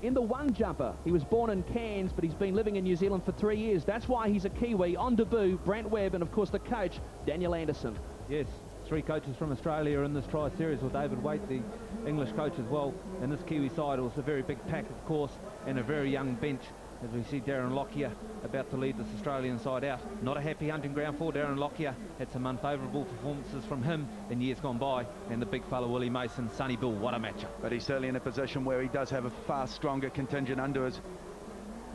in the one jumper. He was born in Cairns, but he's been living in New Zealand for 3 years. That's why he's a Kiwi. On debut, Brent Webb, and of course the coach, Daniel Anderson. Yes, 3 coaches from Australia in this tri-series, with David Waite, the English coach as well. And this Kiwi side was a very big pack, of course, and a very young bench, as we see Darren Lockyer about to lead this Australian side out. Not a happy hunting ground for Darren Lockyer. Had some unfavourable performances from him in years gone by. And the big fella Willie Mason, Sonny Bill, what a matchup. But he's certainly in a position where he does have a far stronger contingent under his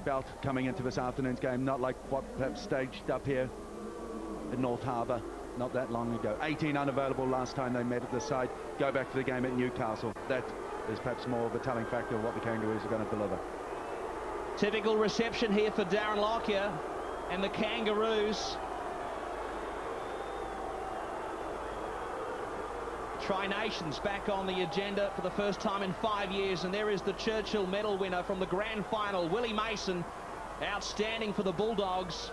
belt coming into this afternoon's game, not like what perhaps staged up here in North Harbour not that long ago. 18 unavailable last time they met at this side. Go back to the game at Newcastle. That is perhaps more of a telling factor of what the Kangaroos are going to deliver. Typical reception here for Darren Lockyer and the Kangaroos. Tri-Nations back on the agenda for the first time in 5 years, and there is the Churchill medal winner from the grand final, Willie Mason, outstanding for the Bulldogs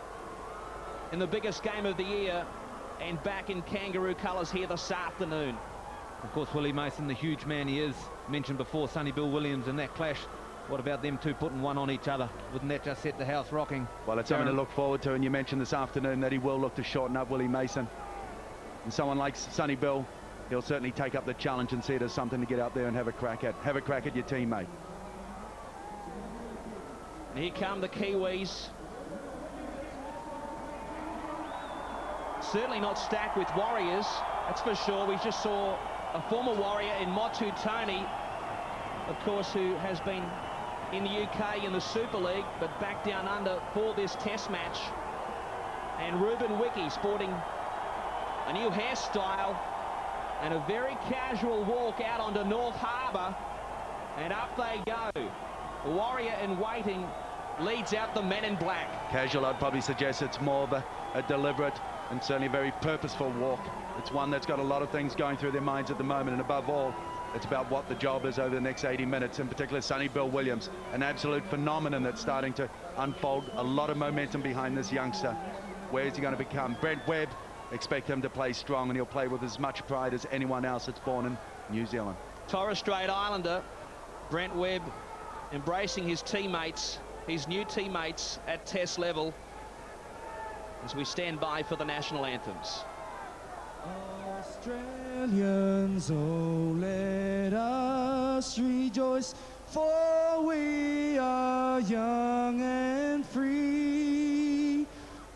in the biggest game of the year, and back in Kangaroo colours here this afternoon. Of course, Willie Mason, the huge man he is, mentioned before Sonny Bill Williams in that clash. What about them two putting one on each other? Wouldn't that just set the house rocking? Well, it's something to look forward to, and you mentioned this afternoon that he will look to shorten up Willie Mason. And someone like Sonny Bill, he'll certainly take up the challenge and see it as something to get out there and have a crack at. Have a crack at your teammate. Here come the Kiwis. Certainly not stacked with warriors, that's for sure. We just saw a former warrior in Motu Tony, of course, who has been in the UK in the Super League, but back down under for this test match. And Ruben Wiki sporting a new hairstyle and a very casual walk out onto North Harbour, and up they go. The warrior in waiting leads out the men in black. Casual, I'd probably suggest it's more of a deliberate and certainly a very purposeful walk. It's one that's got a lot of things going through their minds at the moment, and above all, it's about what the job is over the next 80 minutes, in particular Sonny Bill Williams, an absolute phenomenon that's starting to unfold. A lot of momentum behind this youngster. Where is he going to become? Brent Webb, expect him to play strong, and he'll play with as much pride as anyone else that's born in New Zealand. Torres Strait Islander, Brent Webb, embracing his teammates, his new teammates at test level, as we stand by for the national anthems. Australians, oh, let us rejoice, for we are young and free,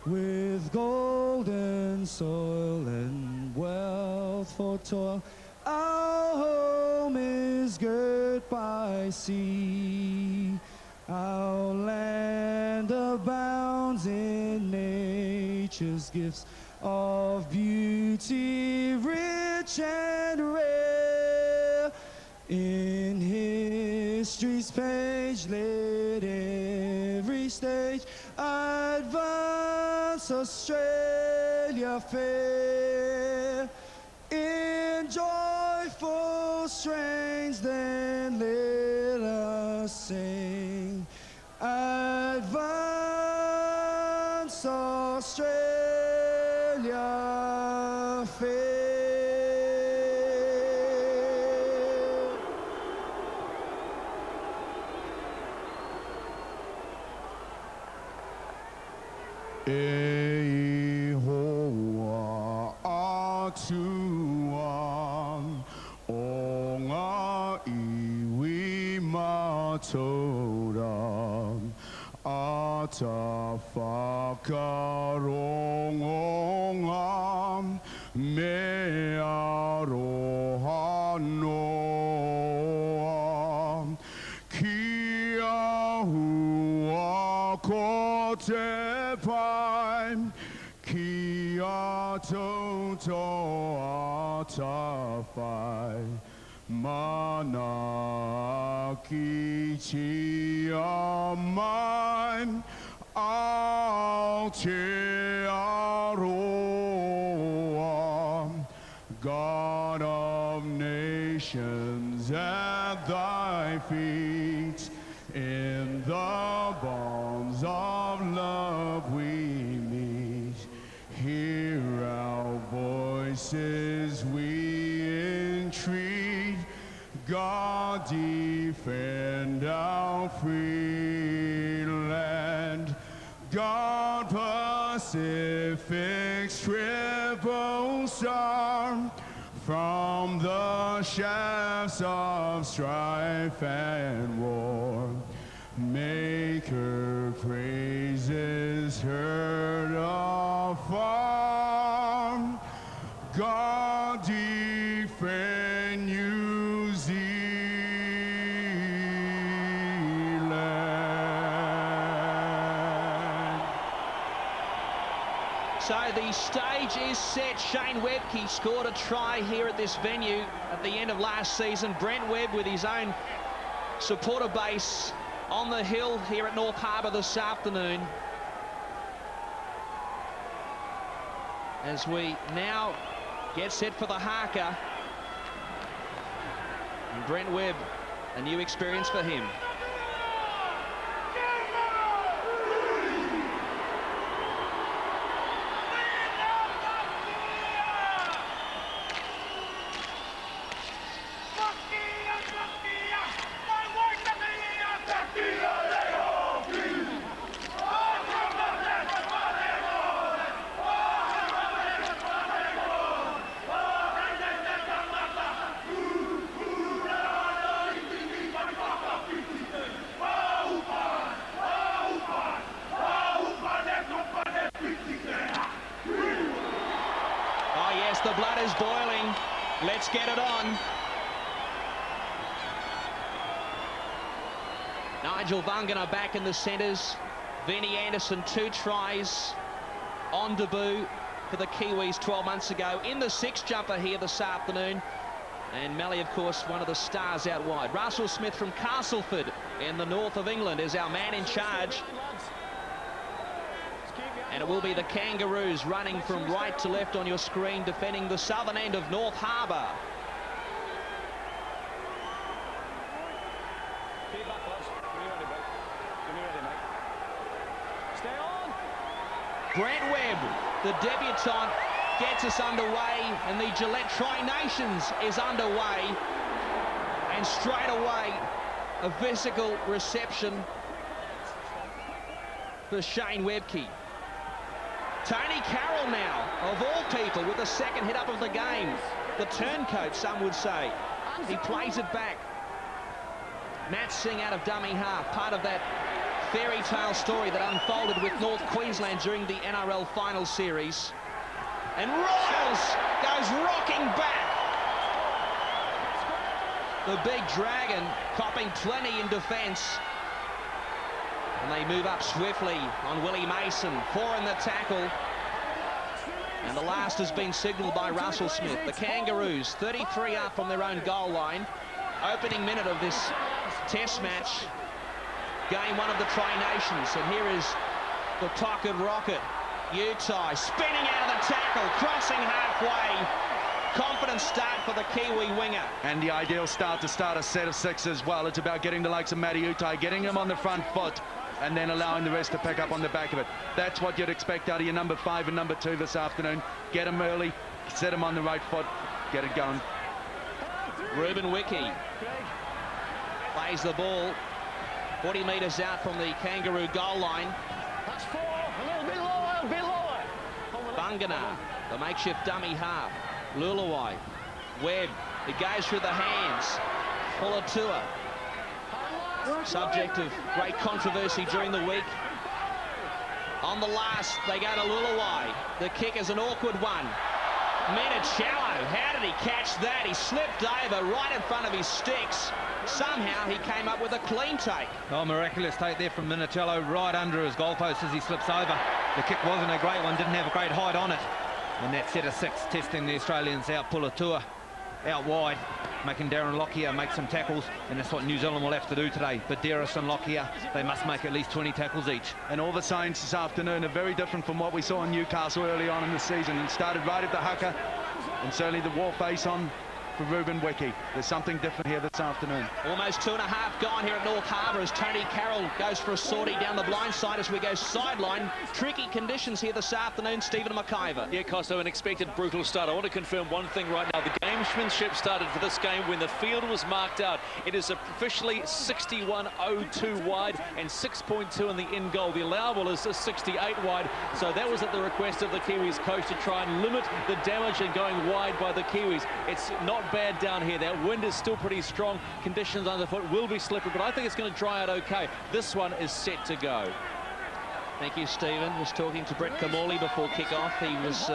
with golden soil and wealth for toil. Our home is girt by sea. Our land abounds in nature's gifts of beauty, rich and rare. In history's page, let every stage advance Australia fair. In joyful strains, then let us sing. Advance Australia fair. E hoa atuan o ngā iwi mātauran a ta whakarongonga me aroha noa ki ahua ko te pai ki a toto a ta whai mana ki ti a mai ao te aroa. God of nations, at thy feet, in the bonds of love we meet. Hear our voices, we entreat. God defend us. our free land. God Pacific's triple star, from the shafts of strife and war, make her praises heard afar. God defend New Zealand. So the stage is set. Shane Webke scored a try here at this venue at the end of last season. Brent Webb with his own supporter base on the hill here at North Harbour this afternoon. As we now get set for the haka. And Brent Webb, a new experience for him. The blood is boiling. Let's get it on. Nigel Vungana back in the centres. Vinnie Anderson, 2 tries on debut for the Kiwis 12 months ago. In the 6th jumper here this afternoon. And Melly, of course, one of the stars out wide. Russell Smith from Castleford in the north of England is our man in charge. And it will be the Kangaroos running from right to left on your screen, defending the southern end of North Harbour. Brent Webb, the debutant, gets us underway, and the Gillette Tri-Nations is underway. And straight away, a physical reception for Shane Webke. Tony Carroll now, of all people, with the second hit up of the game. The turncoat, some would say. He plays it back. Matt Singh out of dummy half, part of that fairy tale story that unfolded with North Queensland during the NRL final series. And Royals goes rocking back. The big Dragon copping plenty in defence. And they move up swiftly on Willie Mason. 4 in the tackle. And the last has been signalled by Russell Smith. The Kangaroos, 33 up from their own goal line. Opening minute of this test match. Game 1 of the Tri-Nations. And here is the pocket rocket. Utai spinning out of the tackle, crossing halfway. Confident start for the Kiwi winger. And the ideal start to start a set of 6 as well. It's about getting the likes of Matty Utai, getting him on the front foot, and then allowing the rest to pick up on the back of it. That's what you'd expect out of your number 5 and number 2 this afternoon. Get him early, set him on the right foot, get it going. Ruben Wiki plays the ball 40 metres out from the Kangaroo goal line. That's 4, a little bit lower, a bit lower. Bungana, the makeshift dummy half. Lulawai, Webb, it goes through the hands. Pulatua, subject of great controversy during the week. On the last, they go to Lulawai. The kick is an awkward one. Minicello, how did he catch that? He slipped over right in front of his sticks. Somehow he came up with a clean take. Oh, miraculous take there from Minicello, right under his goalpost as he slips over. The kick wasn't a great one, didn't have a great height on it. And that set of 6 testing the Australians out. Pulatua out wide, making Darren Lockyer make some tackles, and that's what New Zealand will have to do today. But Dearest and Lockyer, they must make at least 20 tackles each. And all the signs this afternoon are very different from what we saw in Newcastle early on in the season, and started right at the haka, and certainly the war face on for Ruben Wiki. There's something different here this afternoon. Almost 2.5 gone here at North Harbour as Tony Carroll goes for a sortie down the blind side as we go sideline. Tricky conditions here this afternoon, Stephen McIver. Yeah, Costo, an expected brutal start. I want to confirm one thing right now. The gamesmanship started for this game when the field was marked out. It is officially 61.02 wide and 6.2 in the in goal. The allowable is 68 wide, so that was at the request of the Kiwis coach to try and limit the damage and going wide by the Kiwis. It's not bad down here. That wind is still pretty strong. Conditions underfoot will be slippery, but I think it's going to dry out okay. This one is set to go. Thank you, Stephen. Was talking to Brett Kamali before kick-off. He was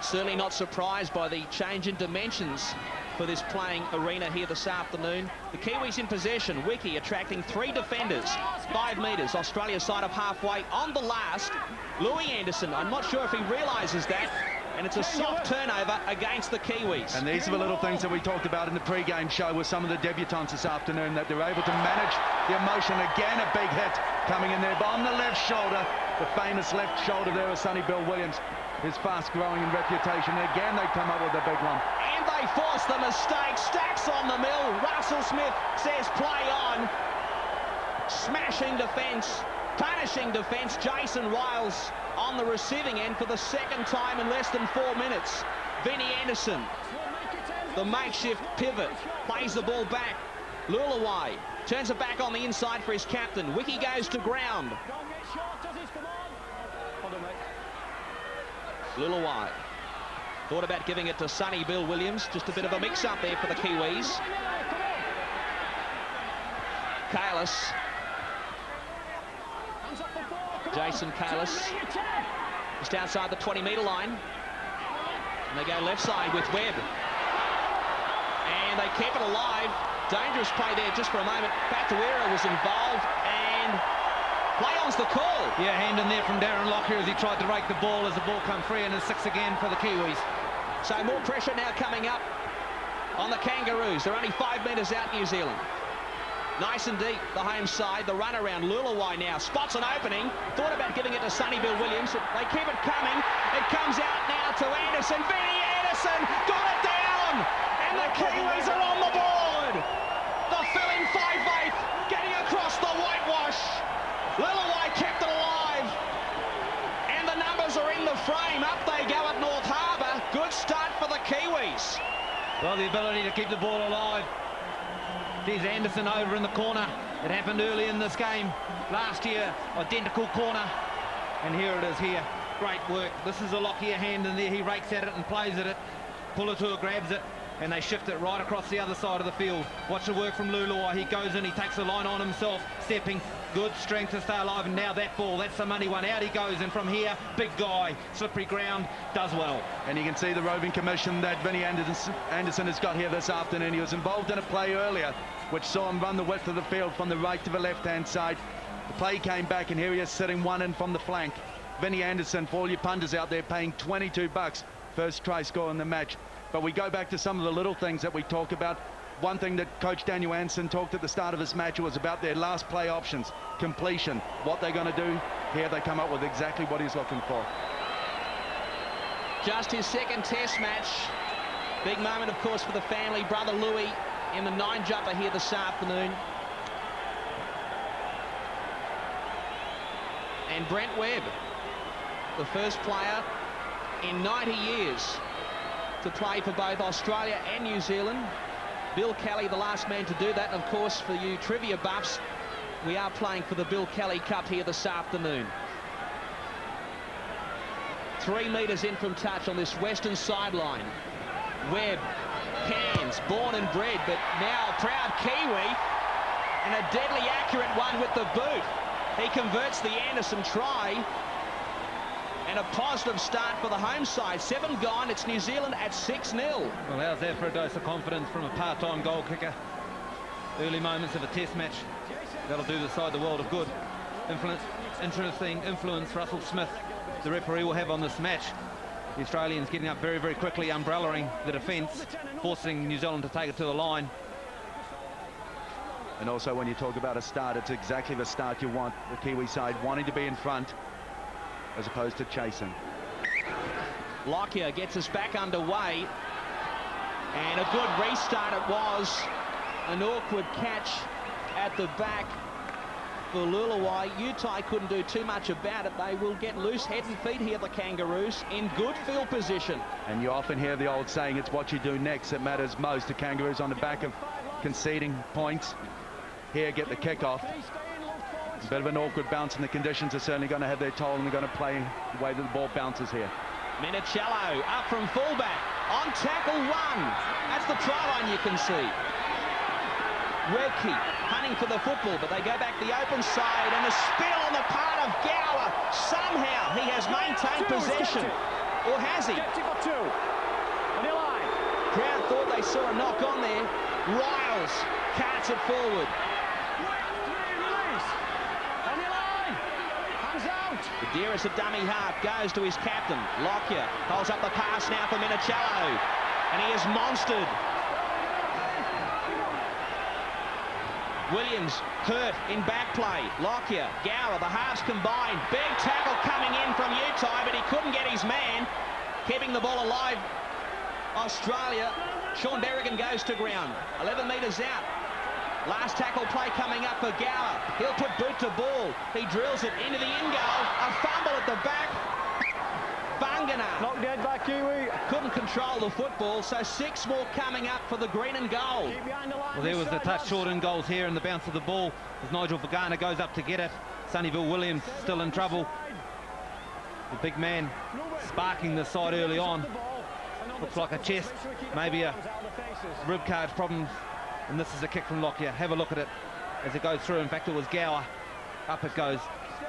certainly not surprised by the change in dimensions for this playing arena here this afternoon. The Kiwis in possession. Wiki attracting 3 defenders. 5 metres. Australia side of halfway on the last. Louis Anderson, I'm not sure if he realises that. And it's a soft turnover against the Kiwis. And these are the little things that we talked about in the pre-game show with some of the debutants this afternoon, that they're able to manage the emotion. Again, a big hit coming in there, but on the left shoulder, the famous left shoulder there of Sonny Bill Williams, his fast-growing in reputation. And again, they come up with a big one. And they force the mistake. Stacks on the mill. Russell Smith says play on. Smashing defence, punishing defence. Jason Wiles on the receiving end for the second time in less than 4 minutes. Vinnie Anderson, the makeshift pivot, plays the ball back. Lulawai turns it back on the inside for his captain. Wiki goes to ground. Lulawai thought about giving it to Sonny Bill Williams. Just a bit of a mix-up there for the Kiwis. Kalis. Jason Kalis just outside the 20-metre line. And they go left side with Webb. And they keep it alive. Dangerous play there just for a moment. Fatuera was involved and play on's the call. Yeah, hand in there from Darren Lockyer as he tried to rake the ball as the ball come free, and it's 6 again for the Kiwis. So more pressure now coming up on the Kangaroos. They're only 5 metres out, New Zealand. Nice and deep, the home side, the run around. Lulawai now spots an opening. Thought about giving it to Sonny Bill Williams. They keep it coming. It comes out now to Anderson. Vinnie Anderson got it down. And the Kiwis are on the board. The fill-in 5/8 getting across the whitewash. Lulawai kept it alive. And the numbers are in the frame. Up they go at North Harbour. Good start for the Kiwis. Well, the ability to keep the ball alive. There's Anderson over in the corner. It happened early in this game. Last year, identical corner. And here it is here. Great work. This is a Lockyer hand in there. He rakes at it and plays at it. Pulatua grabs it, and they shift it right across the other side of the field. Watch the work from Lulawai. He goes in, he takes the line on himself, stepping. Good strength to stay alive, and now that ball, that's the money one. Out he goes, and from here, big guy, slippery ground, does well. And you can see the roving commission that Vinnie Anderson has got here this afternoon. He was involved in a play earlier, which saw him run the width of the field from the right to the left-hand side. The play came back, and here he is sitting one in from the flank. Vinnie Anderson, for all you punters out there, paying $22. First try score in the match. But we go back to some of the little things that we talk about. One thing that Coach Daniel Anderson talked at the start of this match was about their last play options, completion, what they're going to do. Here they come up with exactly what he's looking for. Just his second test match. Big moment, of course, for the family. Brother Louis in the 9-jumper here this afternoon. And Brent Webb, the first player in 90 years to play for both Australia and New Zealand. Bill Kelly, the last man to do that. And of course, for you trivia buffs, we are playing for the Bill Kelly Cup here this afternoon. 3 metres in from touch on this western sideline. Webb, hands, born and bred, but now a proud Kiwi, and a deadly accurate one with the boot. He converts the Anderson try. And a positive start for the home side. 7 gone. It's New Zealand at 6-0. Well, how's that for a dose of confidence from a part-time goal kicker? Early moments of a test match. That'll do the side the world of good. Interesting influence Russell Smith, the referee, will have on this match. The Australians getting up very, very quickly, umbrellaing the defence, forcing New Zealand to take it to the line. And also, when you talk about a start, it's exactly the start you want. The Kiwi side wanting to be in front, as opposed to chasing. Lockyer gets us back underway. And a good restart it was. An awkward catch at the back for Lulawai. Utai couldn't do too much about it. They will get loose head and feet here, the Kangaroos, in good field position. And you often hear the old saying, it's what you do next that matters most. The Kangaroos on the back of conceding points. Here get the kickoff. A bit of an awkward bounce, and the conditions are certainly going to have their toll, and they're going to play the way that the ball bounces here. Minicello up from fullback. On tackle one. That's the try line you can see. Redkey hunting for the football, but they go back the open side, and a spill on the part of Gower. Somehow he has maintained possession. Or has he? Crowd thought they saw a knock on there. Riles carts it forward. Gadiris, a dummy half, goes to his captain. Lockyer holds up the pass now for Minicello, and he is monstered. Williams hurt in back play. Lockyer, Gower, the halves combined. Big tackle coming in from Utai, but he couldn't get his man. Keeping the ball alive, Australia. Sean Berrigan goes to ground. 11 metres out. Last tackle play coming up for Gower. He'll put boot to ball. He drills it into the in goal. A fumble at the back. Bangana. Knocked dead by Kiwi. Couldn't control the football, so 6 more coming up for the green and gold. Well, there was the touch short in goals here, and the bounce of the ball as Nigel Vagana goes up to get it. Sunnyville Williams still in trouble. The big man sparking the side early on. Looks like a chest, maybe a rib cage problem. And this is a kick from Lockyer. Have a look at it as it goes through. In fact, it was Gower. Up it goes.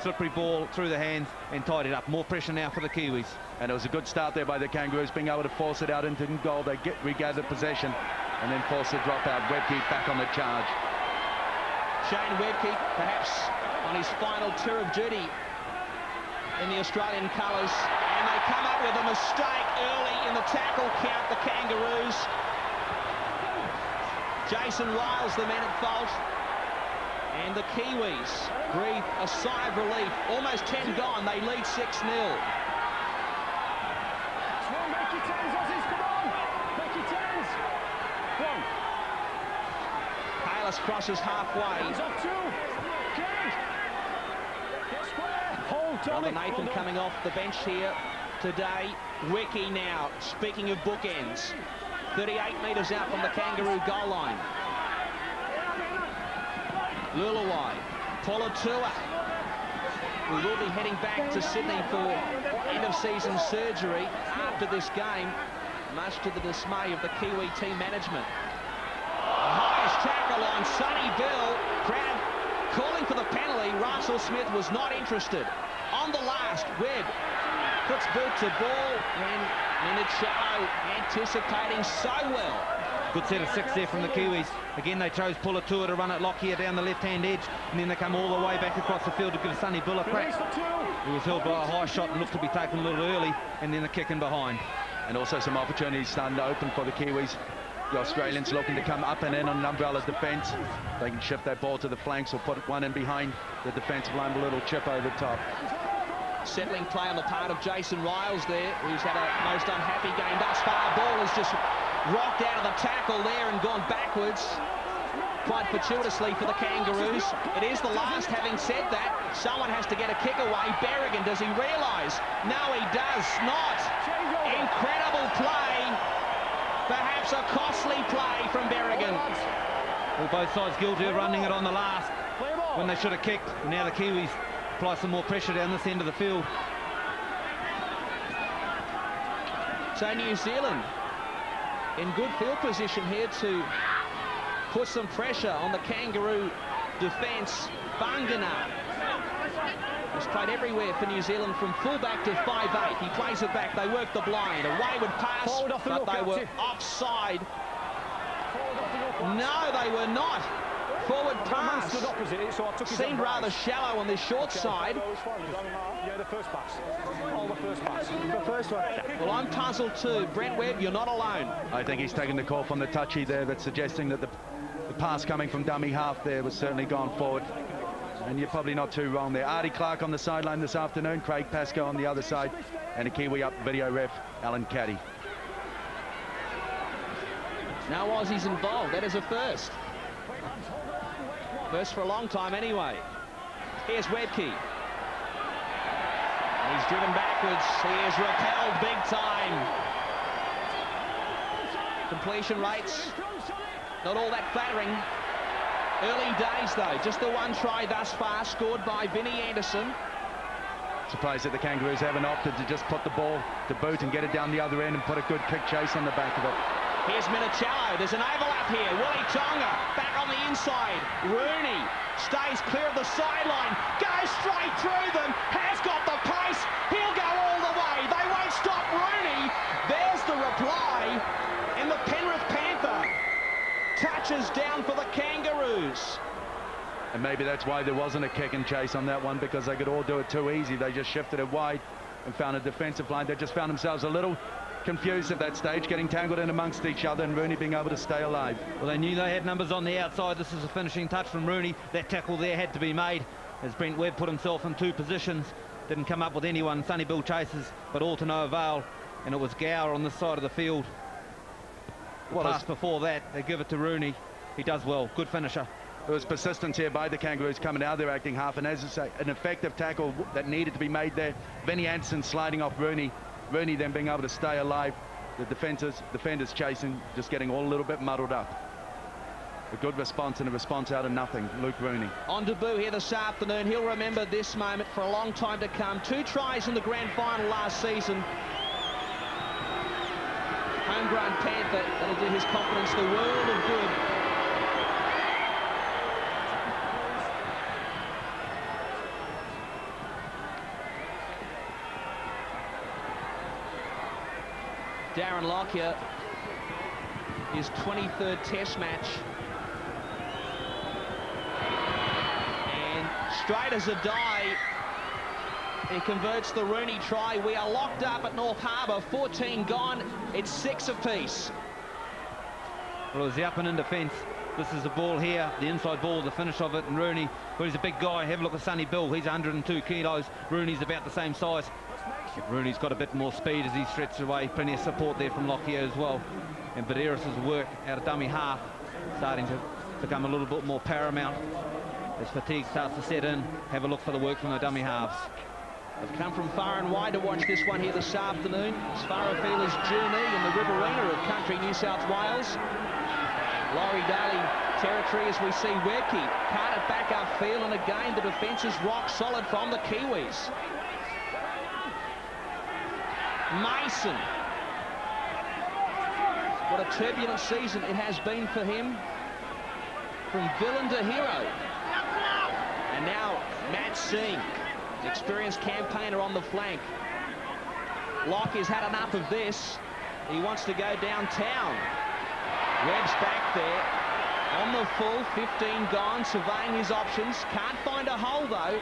Slippery ball through the hands and tied it up. More pressure now for the Kiwis. And it was a good start there by the Kangaroos, being able to force it out into goal. They regather possession and then force the drop out. Webke back on the charge. Shane Webke, perhaps on his final tour of duty in the Australian colours. And they come up with a mistake early in the tackle count, the Kangaroos. Jason Wiles, the man at fault. And the Kiwis breathe a sigh of relief. Almost 10 gone. They lead 6-0. Payless crosses halfway. Robert Nathan coming off the bench here today. Wiki now, speaking of bookends. 38 metres out from the Kangaroo goal line. Lulawai, Polatua. We will be heading back to Sydney for end-of-season surgery after this game, much to the dismay of the Kiwi team management. Highest tackle on Sonny Bill. Crowd calling for the penalty. Russell Smith was not interested. On the last, Webb puts boot to ball, and Minicello anticipating so well. Good set of 6 there from the Kiwis. Again, they chose Pulatua to run it Lockyer down the left-hand edge, and then they come all the way back across the field to give Sonny Bill a crack. He was held by a high shot and looked to be taken a little early, and then a kick in behind. And also some opportunities starting to open for the Kiwis. The Australians looking to come up and in on an umbrella defence. They can shift that ball to the flanks or put one in behind the defensive line with a little chip over the top. Settling play on the part of Jason Riles there, who's had a most unhappy game thus far. Ball has just rocked out of the tackle there and gone backwards, quite fortuitously for the Kangaroos. It is the last. Having said that, someone has to get a kick away. Berrigan, does he realise? No, he does not. Incredible play. Perhaps a costly play from Berrigan. Well, both sides guilty of running it on the last when they should have kicked. And now the Kiwis apply some more pressure down this end of the field. So New Zealand in good field position here to put some pressure on the Kangaroo defence. Bangana has played everywhere for New Zealand from fullback to 5'8". He plays it back, they work the blind. A wayward pass, but they were offside. No, they were not. Forward pass seemed rather shallow on this short side. Yeah, the first pass. Oh, the first pass. The first one. Well, I'm puzzled too. Brent Webb, you're not alone. I think he's taken the call from the touchy there, that's suggesting that the pass coming from dummy half there was certainly gone forward. And you're probably not too wrong there. Artie Clark on the sideline this afternoon, Craig Pascoe on the other side, and a Kiwi up video ref, Alan Caddy. No Aussies involved. That is a first. First for a long time anyway. Here's Webke. He's driven backwards. He is repelled big time. Completion rates, not all that flattering. Early days though, just the one try thus far, scored by Vinnie Anderson. Surprised that the Kangaroos haven't opted to just put the ball to boot and get it down the other end and put a good kick chase on the back of it. Here's Minicello. There's an overlap here. Willie Tonga back on the inside. Rooney stays clear of the sideline, goes straight through them, has got the pace. He'll go all the way. They won't stop Rooney. There's the reply. And the Penrith Panther touches down for the Kangaroos. And maybe that's why there wasn't a kick and chase on that one, because they could all do it too easy. They just shifted it wide and found a defensive line. They just found themselves a little confused at that stage, getting tangled in amongst each other, and Rooney being able to stay alive. Well, they knew they had numbers on the outside. This is a finishing touch from Rooney. That tackle there had to be made as Brent Webb put himself in two positions. Didn't come up with anyone. Sonny Bill chases, but all to no avail. And it was Gower on this side of the field. The pass before that, they give it to Rooney. He does well. Good finisher. There was persistence here by the Kangaroos coming out of their acting half, and as I say, an effective tackle that needed to be made there. Vinnie Anderson sliding off Rooney. Rooney then being able to stay alive. The defenders chasing, just getting all a little bit muddled up. A good response, and a response out of nothing. Luke Rooney. On debut here this afternoon. He'll remember this moment for a long time to come. 2 tries in the grand final last season. Homegrown Panther, that'll do his confidence the world of good. Darren Lockyer, his 23rd test match. And straight as a die, he converts the Rooney try. We are locked up at North Harbour, 14 gone. It's 6 apiece. Well, it was the up and in defence. This is the ball here, the inside ball, the finish of it, and Rooney, well, he's a big guy. Have a look at Sonny Bill. He's 102 kilos. Rooney's about the same size. Rooney's got a bit more speed as he stretches away. Plenty of support there from Lockyer as well. And Baderis's work out of dummy half starting to become a little bit more paramount as fatigue starts to set in. Have a look for the work from the dummy halves. They've come from far and wide to watch this one here this afternoon. As far afield as Journey in the Riverina of country New South Wales. Laurie Daly territory as we see Webke cart it back upfield, and again the defence is rock solid from the Kiwis. Mason. What a turbulent season it has been for him. From villain to hero. And now Matt Singh, experienced campaigner on the flank. Locke has had enough of this. He wants to go downtown. Webb's back there on the full, 15 gone, surveying his options. Can't find a hole though.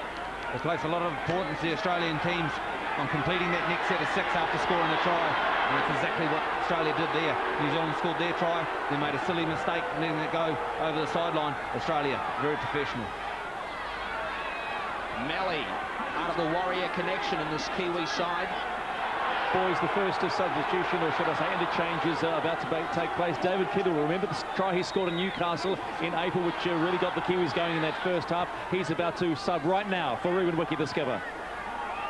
They place a lot of importance, the Australian teams, on completing that next set of 6 after scoring a try. And that's exactly what Australia did there. New Zealand scored their try. They made a silly mistake letting it go over the sideline. Australia, very professional. Melly, part of the Warrior connection in this Kiwi side. Boys, the first of substitution, or should I say interchanges, about to take place. David Kittle, remember the try he scored in Newcastle in April, which really got the Kiwis going in that first half. He's about to sub right now for Ruben Wiki, the skipper.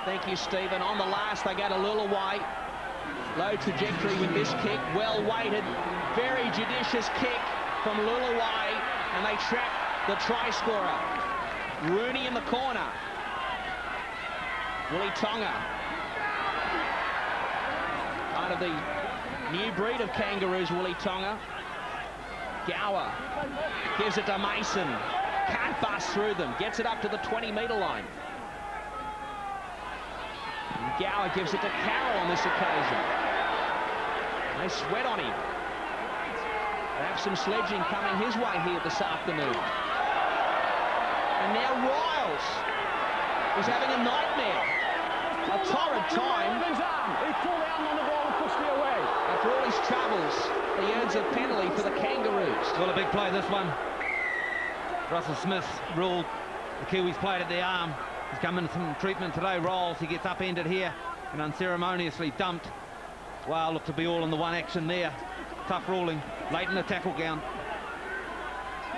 Thank you, Stephen. On the last, they go to Lulaway. Low trajectory with this kick, well weighted, very judicious kick from Lulaway, and they trap the try scorer. Rooney in the corner. Willie Tonga. Part of the new breed of Kangaroos, Willie Tonga. Gower gives it to Mason. Can't bust through them. Gets it up to the 20-metre line. And Gower gives it to Carroll on this occasion. They sweat on him. Perhaps some sledging coming his way here this afternoon. And now Riles is having a nightmare. A torrid time. He pulled out on the ball and pushed me away. After all his troubles, he earns a penalty for the Kangaroos. Well, a big play, this one. Russell Smith ruled the Kiwis played at the arm. He's come in some treatment today. Rolls, he gets upended here and unceremoniously dumped. Wow, looked to be all in the one action there. Tough ruling. late in the tackle gown.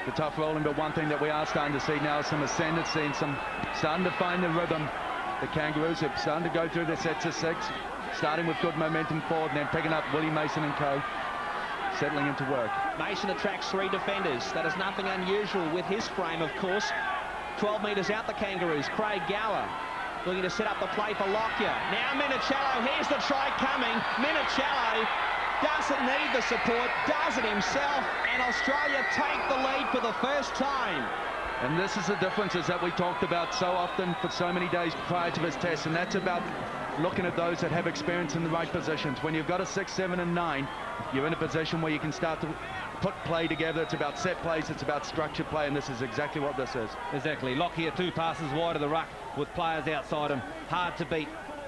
The tough rolling, but one thing that we are starting to see now is some ascendancy and some starting to find the rhythm. The Kangaroos are starting to go through their sets of 6, starting with good momentum forward and then picking up Willie Mason and co. Settling into work. Mason attracts 3 defenders. That is nothing unusual with his frame, of course. 12 metres out the Kangaroos. Craig Gower looking to set up the play for Lockyer. Now Minicello, here's the try coming. Minicello doesn't need the support, does it himself, and Australia take the lead for the first time. And this is the differences that we talked about so often for so many days prior to this test, and that's about looking at those that have experience in the right positions. When you've got a 6, 7 and 9, you're in a position where you can start to put play together. It's about set plays, it's about structured play, and this is exactly what this is. Exactly. Lockyer 2 passes wide of the ruck with players outside him. Hard to beat.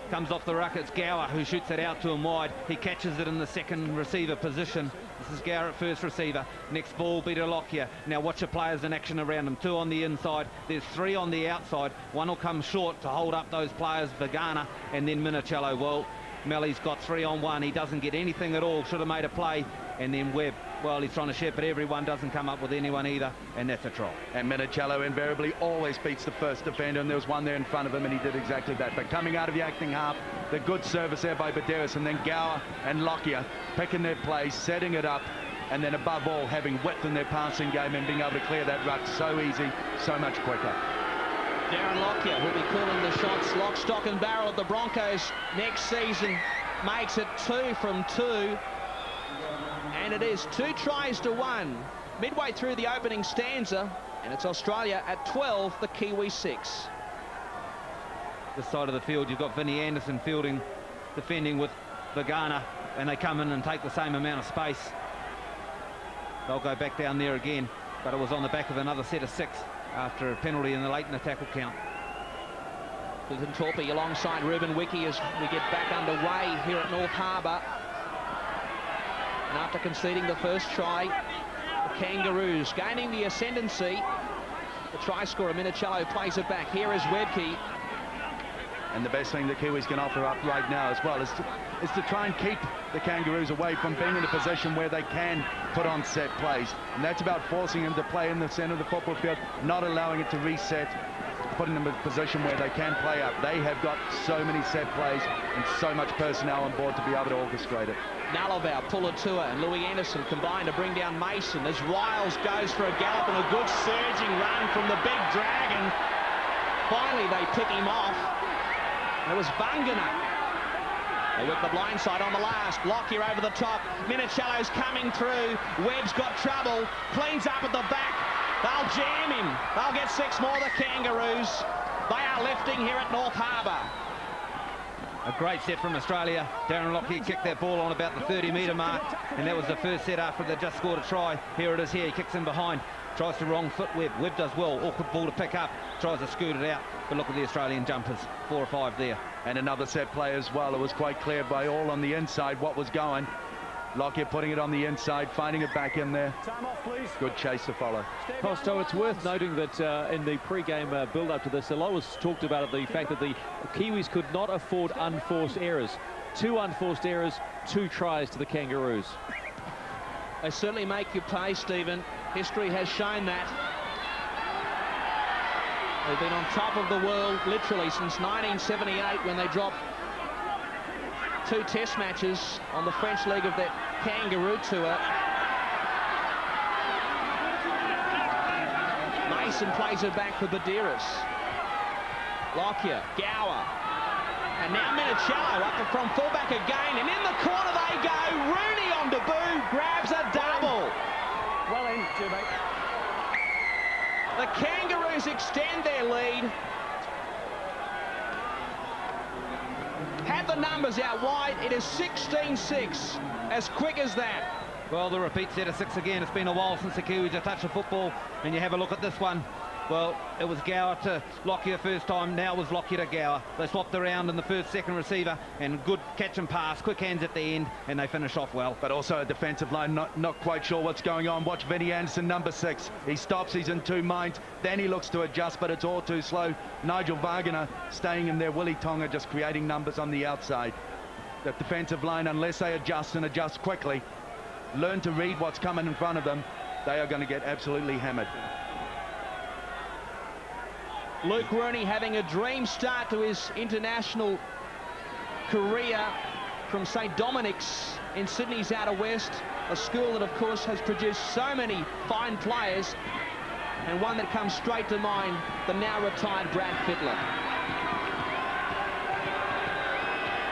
Comes off the ruck, it's Gower who shoots it out to him wide. He catches it in the second receiver position. This is Gower at first receiver. Next ball be to Lockyer. Now watch the players in action around him. 2 on the inside, there's 3 on the outside. One will come short to hold up those players, Vagana and then Minicello. Well, Melly's got 3 on 1. He doesn't get anything at all. Should have made a play. And then Webb, well, he's trying to shepherd everyone, doesn't come up with anyone either, and that's a try. And Minicello invariably always beats the first defender, and there was one there in front of him, and he did exactly that. But coming out of the acting half, the good service there by Badderas, and then Gower and Lockyer picking their place, setting it up, and then above all, having width in their passing game and being able to clear that ruck so easy, so much quicker. Darren Lockyer will be calling the shots, lock, stock and barrel at the Broncos next season. Makes it 2 from 2. And it is 2 tries to 1 midway through the opening stanza, and it's Australia at 12, the Kiwi 6. This side of the field, you've got Vinnie Anderson defending with Vagana, and they come in and take the same amount of space. They'll go back down there again, but it was on the back of another set of 6 after a penalty in the late in the tackle count. Clinton Torpey alongside Ruben Wiki as we get back underway here at North Harbour. And after conceding the first try, the Kangaroos gaining the ascendancy. The try scorer, Minicello, plays it back. Here is Webke. And the best thing the Kiwis can offer up right now as well is to try and keep the Kangaroos away from being in a position where they can put on set plays. And that's about forcing them to play in the centre of the football field, not allowing it to reset, putting them in a position where they can play up. They have got so many set plays and so much personnel on board to be able to orchestrate it. Nalabau, Pulatua and Louis Anderson combine to bring down Mason as Wiles goes for a gallop and a good surging run from the big dragon. Finally they pick him off. It was Bangana. They whip the blind side on the last. Lockyer over the top. Minicello's coming through. Webb's got trouble. Cleans up at the back. They'll jam him. They'll get 6 more, the Kangaroos. They are lifting here at North Harbour. A great set from Australia. Darren Lockyer kicked that ball on about the 30-metre mark, and that was the first set after they just scored a try. Here it is here. He kicks in behind. Tries to wrong foot Webb. Webb does well. Awkward ball to pick up. Tries to scoot it out. But look at the Australian jumpers. 4 or 5 there. And another set play as well. It was quite clear by all on the inside what was going. Lockyer putting it on the inside, finding it back in there. Time off, please. Good chase to follow. Costo, it's worth noting that in the pre-game build-up to this, a lot was talked about the fact that the Kiwis could not afford unforced errors. 2 unforced errors, 2 tries to the Kangaroos. They certainly make you pay, Stephen. History has shown that. They've been on top of the world literally since 1978 when they dropped 2 test matches on the French leg of that Kangaroo tour. Mason plays it back for Badderas. Lockyer, Gower. And now Minicello up from fullback again. And in the corner they go. Rooney on debut, grabs a double. Well in, mate. The Kangaroos extend their lead. Have the numbers out wide. It is 16-6, as quick as that. Well, the repeat set of 6 again. It's been a while since the Kiwis have touched the football, and you have a look at this one. Well, it was Gower to Lockyer first time, now it was Lockyer to Gower. They swapped around in the first, second receiver, and good catch and pass, quick hands at the end, and they finish off well. But also a defensive line not quite sure what's going on. Watch Vinnie Anderson, number 6. He stops, he's in 2 minds, then he looks to adjust, but it's all too slow. Nigel Wagner staying in there, Willie Tonga just creating numbers on the outside. The defensive line, unless they adjust and adjust quickly, learn to read what's coming in front of them, they are going to get absolutely hammered. Luke Rooney having a dream start to his international career from St Dominic's in Sydney's Outer West, a school that of course has produced so many fine players, and one that comes straight to mind, the now retired Brad Fittler.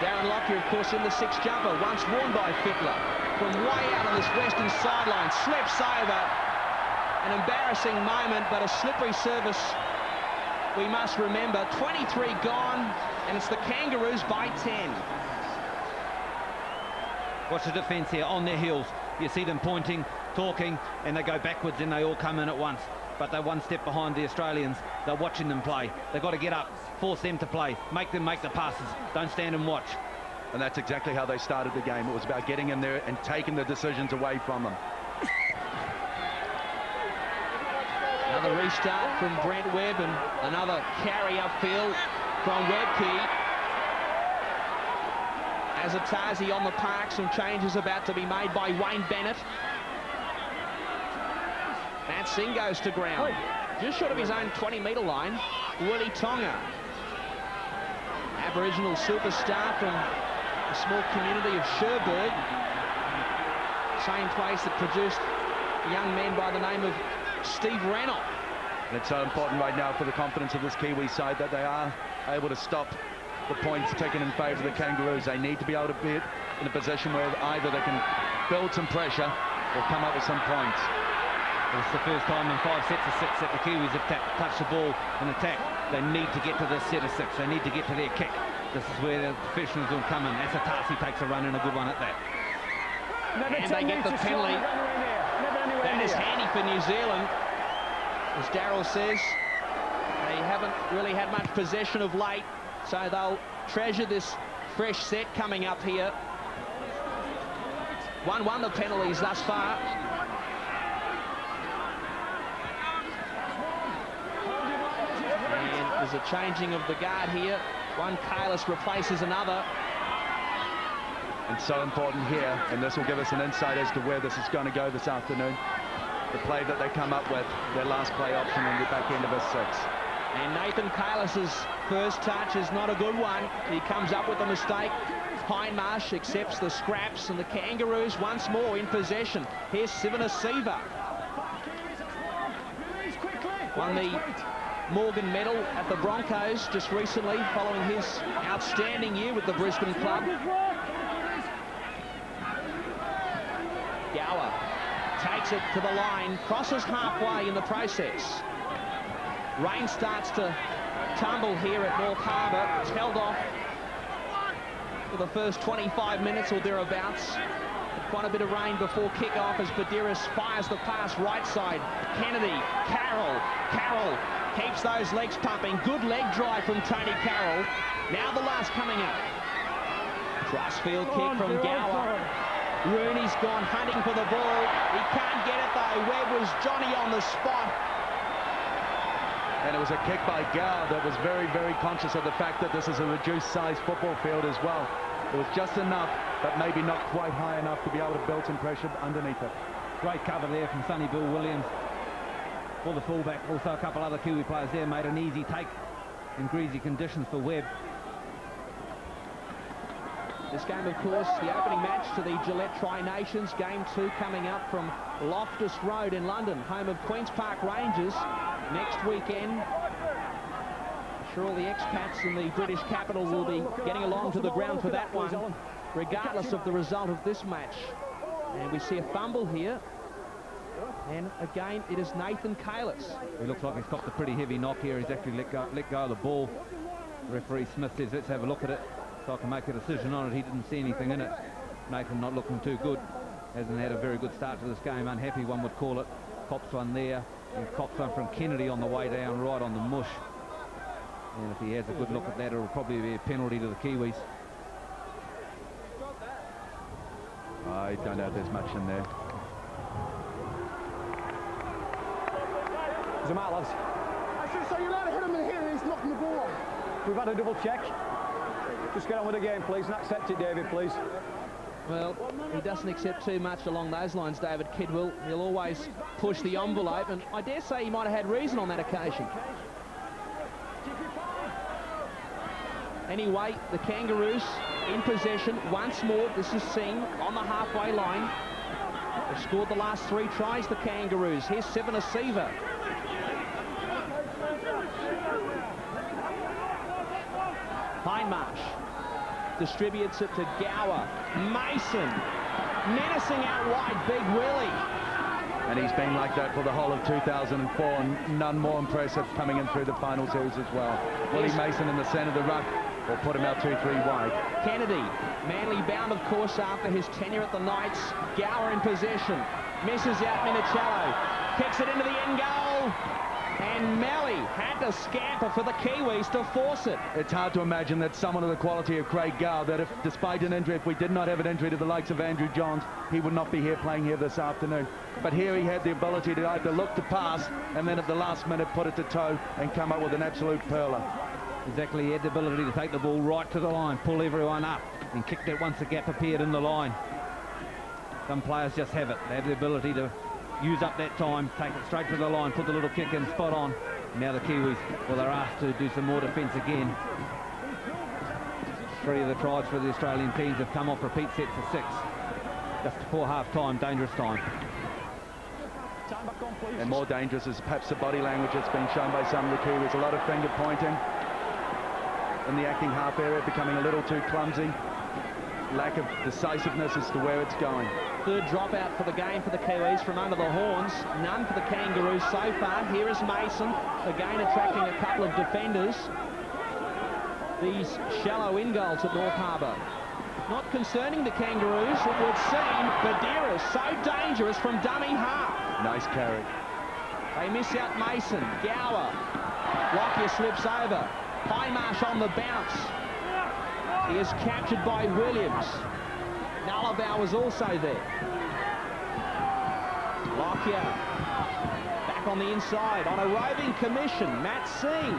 Darren Lockyer, of course, in the sixth jumper, once worn by Fittler. From way out on this western sideline, slips over. An embarrassing moment, but a slippery surface. We must remember, 23 gone, and it's the Kangaroos by 10. Watch the defence here, on their heels. You see them pointing, talking, and they go backwards and they all come in at once. But they're one step behind the Australians. They're watching them play. They've got to get up, force them to play, make them make the passes. Don't stand and watch. And that's exactly how they started the game. It was about getting in there and taking the decisions away from them. Another restart from Brent Webb and another carry upfield from Webke. As a Tazi on the park, some changes about to be made by Wayne Bennett. Matt Singh goes to ground. Just short of his own 20-metre line, Willie Tonga. Aboriginal superstar from a small community of Cherbourg. Same place that produced young men by the name of Steve Rennell. And it's so important right now for the confidence of this Kiwi side that they are able to stop the points taken in favour of the Kangaroos. They need to be able to be in a position where either they can build some pressure or come up with some points. It's the first time in 5 sets of 6 that the Kiwis have touched the ball and attack. They need to get to this set of 6. They need to get to their kick. This is where the professionals will come in. Asatasi takes a run and a good one at that. And they get the penalty. That is handy for New Zealand. As Darryl says, they haven't really had much possession of late, so they'll treasure this fresh set coming up here. 1-1 the penalties thus far. And there's a changing of the guard here. One careless replaces another. And so important here, and this will give us an insight as to where this is going to go this afternoon. The play that they come up with, their last play option in the back end of a 6. And Nathan Kalis's first touch is not a good one. He comes up with a mistake. Hindmarsh accepts the scraps, and the Kangaroos once more in possession. Here's Sivanasiva. Won the Morgan medal at the Broncos just recently, following his outstanding year with the Brisbane club. Gower takes it to the line, crosses halfway in the process. Rain starts to tumble here at North Harbour. It's held off for the first 25 minutes or thereabouts. Quite a bit of rain before kick-off as Badiris fires the pass right side. Kennedy, Carroll keeps those legs pumping. Good leg drive from Tony Carroll. Now the last coming up. Crossfield kick from Gower. Rooney's gone hunting for the ball. He can't get it though. Webb was Johnny on the spot. And it was a kick by Gower that was very, very conscious of the fact that this is a reduced size football field as well. It was just enough, but maybe not quite high enough to be able to build some pressure underneath it. Great cover there from Sonny Bill Williams for the fullback. Also a couple other Kiwi players there made an easy take in greasy conditions for Webb. This game, of course, the opening match to the Gillette Tri-Nations. Game 2 coming up from Loftus Road in London, home of Queen's Park Rangers next weekend. I'm sure all the expats in the British capital will be getting along to the ground for that one, regardless of the result of this match. And we see a fumble here. And again, it is Nathan Kalis. He looks like he's copped a pretty heavy knock here. He's actually let go of the ball. Referee Smith says, let's have a look at it so I can make a decision on it. He didn't see anything in it. Nathan not looking too good. Hasn't had a very good start to this game. Unhappy, one would call it. Cops one there. And cops one from Kennedy on the way down, right on the mush. And if he has a good look at that, it'll probably be a penalty to the Kiwis. I don't know if there's much in there. There's a mark, lads. So you're allowed to hit him in here and he's knocking the ball off. We've had a double check. Just get on with the game, please, and accept it, David, please. Well, he doesn't accept too much along those lines, David Kidwell. He'll always push the envelope, and I dare say he might have had reason on that occasion. Anyway, the Kangaroos in possession once more. This is Singh on the halfway line. They've scored the last 3 tries, the Kangaroos. Here's Sivanasiva. Hindmarsh distributes it to Gower. Mason menacing out wide, Big Willie. And he's been like that for the whole of 2004, and none more impressive coming in through the final series as well. Willie Mason in the centre of the ruck will put him out 2-3 wide. Kennedy, Manly bound of course after his tenure at the Knights. Gower in possession, misses out Minicello, kicks it into the end goal, and Melly had to scamper for the Kiwis to force it. It's hard to imagine that someone of the quality of Craig Gower, that if despite an injury, if we did not have an injury to the likes of Andrew Johns, he would not be here playing here this afternoon. But here he had the ability to either look to pass and then at the last minute put it to toe and come up with an absolute pearler. Exactly, he had the ability to take the ball right to the line, pull everyone up, and kick it once the gap appeared in the line. Some players just have it. They have the ability to use up that time, take it straight to the line, put the little kick in, spot on. Now the Kiwis, well, they're asked to do some more defence again. 3 of the tries for the Australian teams have come off repeat sets of 6. Just before half-time, dangerous time. And more dangerous is perhaps the body language that's been shown by some of the Kiwis. A lot of finger pointing in the acting half area, becoming a little too clumsy. Lack of decisiveness as to where it's going. 3rd dropout for the game for the Kiwis from under the horns. None for the Kangaroos so far. Here is Mason, again attracting a couple of defenders. These shallow in goals at North Harbour. Not concerning the Kangaroos, it would seem. Badira so dangerous from dummy half. Nice carry. They miss out Mason. Gower. Lockyer slips over. Hindmarsh on the bounce. He is captured by Williams. Nullarbau was also there. Lockyer back on the inside on a roving commission. Matt Singh,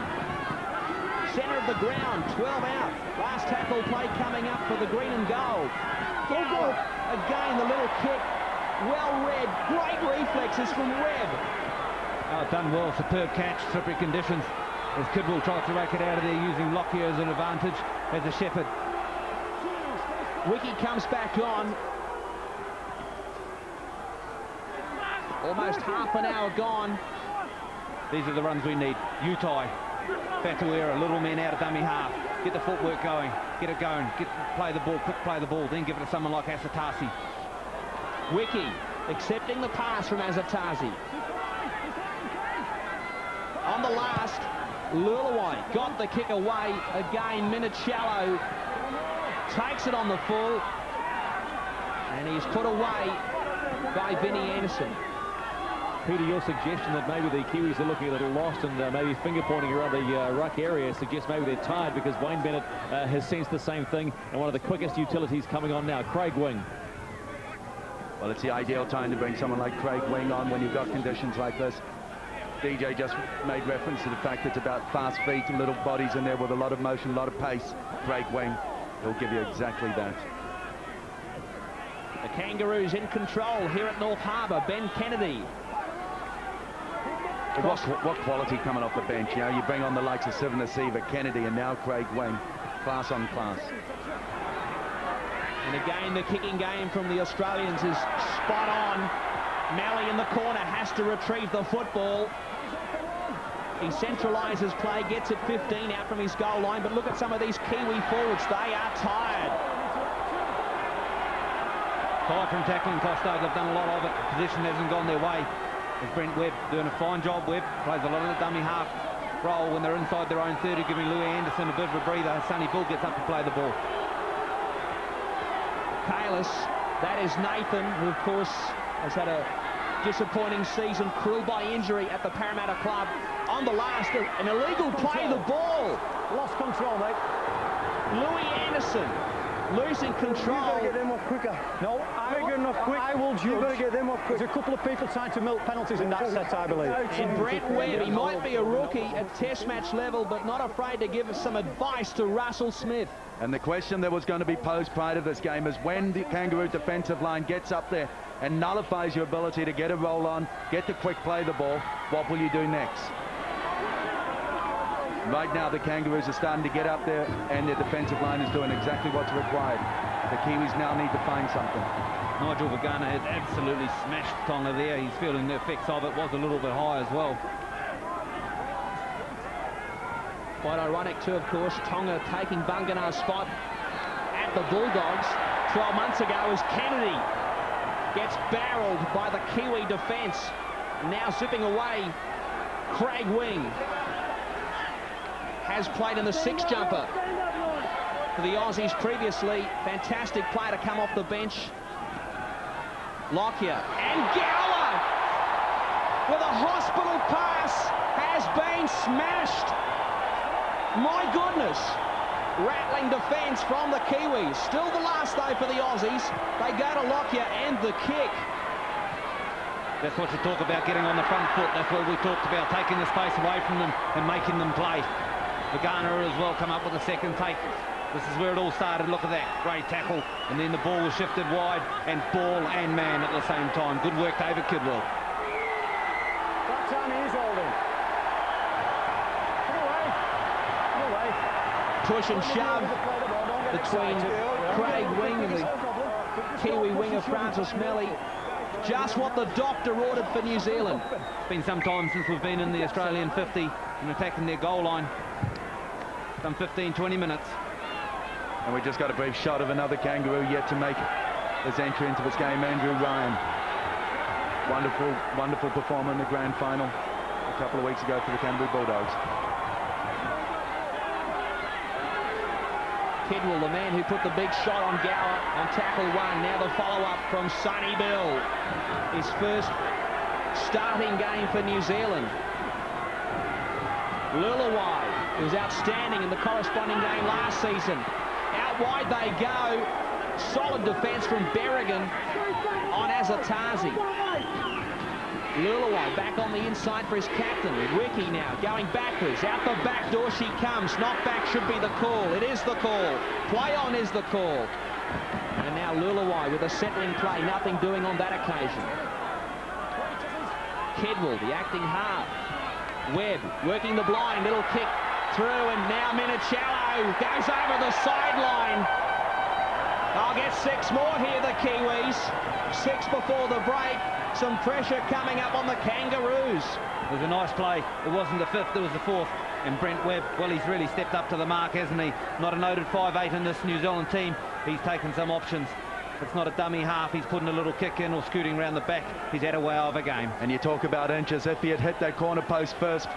centre of the ground, 12 out. Last tackle play coming up for the green and gold. Gower, again the little kick, well read, great reflexes from Webb. Oh, done well, superb catch, slippery conditions. As Kidwell tries to rake it out of there using Lockyer as an advantage as a shepherd. Wiki comes back on. Almost half an hour gone. These are the runs we need. Utai, Fatuera, little men out of dummy half. Get the footwork going, get it going, play the ball, quick play the ball, then give it to someone like Asatasi. Wiki accepting the pass from Asatasi. On the last, Lulawai got the kick away. Again, Minicello takes it on the full, and he's put away by Vinnie Anderson. Peter, your suggestion that maybe the Kiwis are looking a little lost and maybe finger pointing around the ruck area suggests maybe they're tired, because Wayne Bennett has sensed the same thing, and one of the quickest utilities coming on now, Craig Wing. Well, it's the ideal time to bring someone like Craig Wing on when you've got conditions like this. DJ just made reference to the fact that it's about fast feet and little bodies in there with a lot of motion, a lot of pace. Craig Wing will give you exactly that. The Kangaroos in control here at North Harbour. Ben Kennedy. What quality coming off the bench. You know, you bring on the likes of Sivanasiva, Kennedy, and now Craig Wing. Class on class. And again, the kicking game from the Australians is spot on. Malley in the corner has to retrieve the football. He centralises play, gets it 15 out from his goal line, but look at some of these Kiwi forwards. They are tired. Tired from tackling, Costello. They've done a lot of it. Position hasn't gone their way. There's Brent Webb doing a fine job. Webb plays a lot of the dummy half role when they're inside their own 30, giving Louis Anderson a bit of a breather. Sonny Bill gets up to play the ball. Kalis, that is Nathan, who of course has had a disappointing season, crippled by injury at the Parramatta club. On the last, an illegal play, the ball. Lost control, mate. Louis Anderson losing control. You've got to get them off quicker. No, I will judge. You've got to get them off quick. There's a couple of people trying to milk penalties in that set, I believe. And Brent Webb, he might be a rookie at test match level, but not afraid to give us some advice to Russell Smith. And the question that was going to be posed prior to this game is when the Kangaroo defensive line gets up there and nullifies your ability to get a roll on, get to quick play the ball, what will you do next? Right now, the Kangaroos are starting to get up there, and their defensive line is doing exactly what's required. The Kiwis now need to find something. Nigel Vagana has absolutely smashed Tonga there. He's feeling the effects of it. Was a little bit high as well. Quite ironic too, of course, Tonga taking Bungana's spot at the Bulldogs 12 months ago as Kennedy gets barreled by the Kiwi defence. Now zipping away, Craig Wing has played in the six jumper for the Aussies previously. Fantastic play to come off the bench. Lockyer and Gowler with a hospital pass has been smashed. My goodness, rattling defence from the Kiwis. Still the last though for the Aussies. They go to Lockyer and the kick. That's what you talk about, getting on the front foot. That's what we talked about, taking the space away from them and making them play. Vagana as well come up with a second take. This is where it all started. Look at that, great tackle. And then the ball was shifted wide, and ball and man at the same time. Good work, David Kidwell. That time he is holding. Come away. Push and shove between Craig Wing and the Kiwi winger Francis Melly. Just what the doctor ordered for New Zealand. It's been some time since we've been in the Australian 50 and attacking their goal line. Some 15-20 minutes. And we just got a brief shot of another Kangaroo yet to make his entry into this game, Andrew Ryan. Wonderful performer in the grand final a couple of weeks ago for the Kangaroo Bulldogs. Kidwell, the man who put the big shot on Gower on tackle one. Now the follow-up from Sonny Bill. His first starting game for New Zealand. Lulawai was outstanding in the corresponding game last season. Out wide they go. Solid defence from Berrigan on Azatazi. Lulawai back on the inside for his captain. Wiki now going backwards. Out the back door she comes. Knockback should be the call. It is the call. Play on is the call. And now Lulawai with a settling play. Nothing doing on that occasion. Kidwell, the acting half. Webb working the blind. Little kick through, and now Minichello goes over the sideline. I'll get 6 more here, the Kiwis. 6 before the break. Some pressure coming up on the Kangaroos. It was a nice play. It wasn't the 5th, it was the 4th. And Brent Webb, well, he's really stepped up to the mark, hasn't he? Not a noted 5'8" in this New Zealand team. He's taken some options. It's not a dummy half. He's putting a little kick in or scooting around the back. He's had a way of a game. And you talk about inches. If he had hit that corner post first,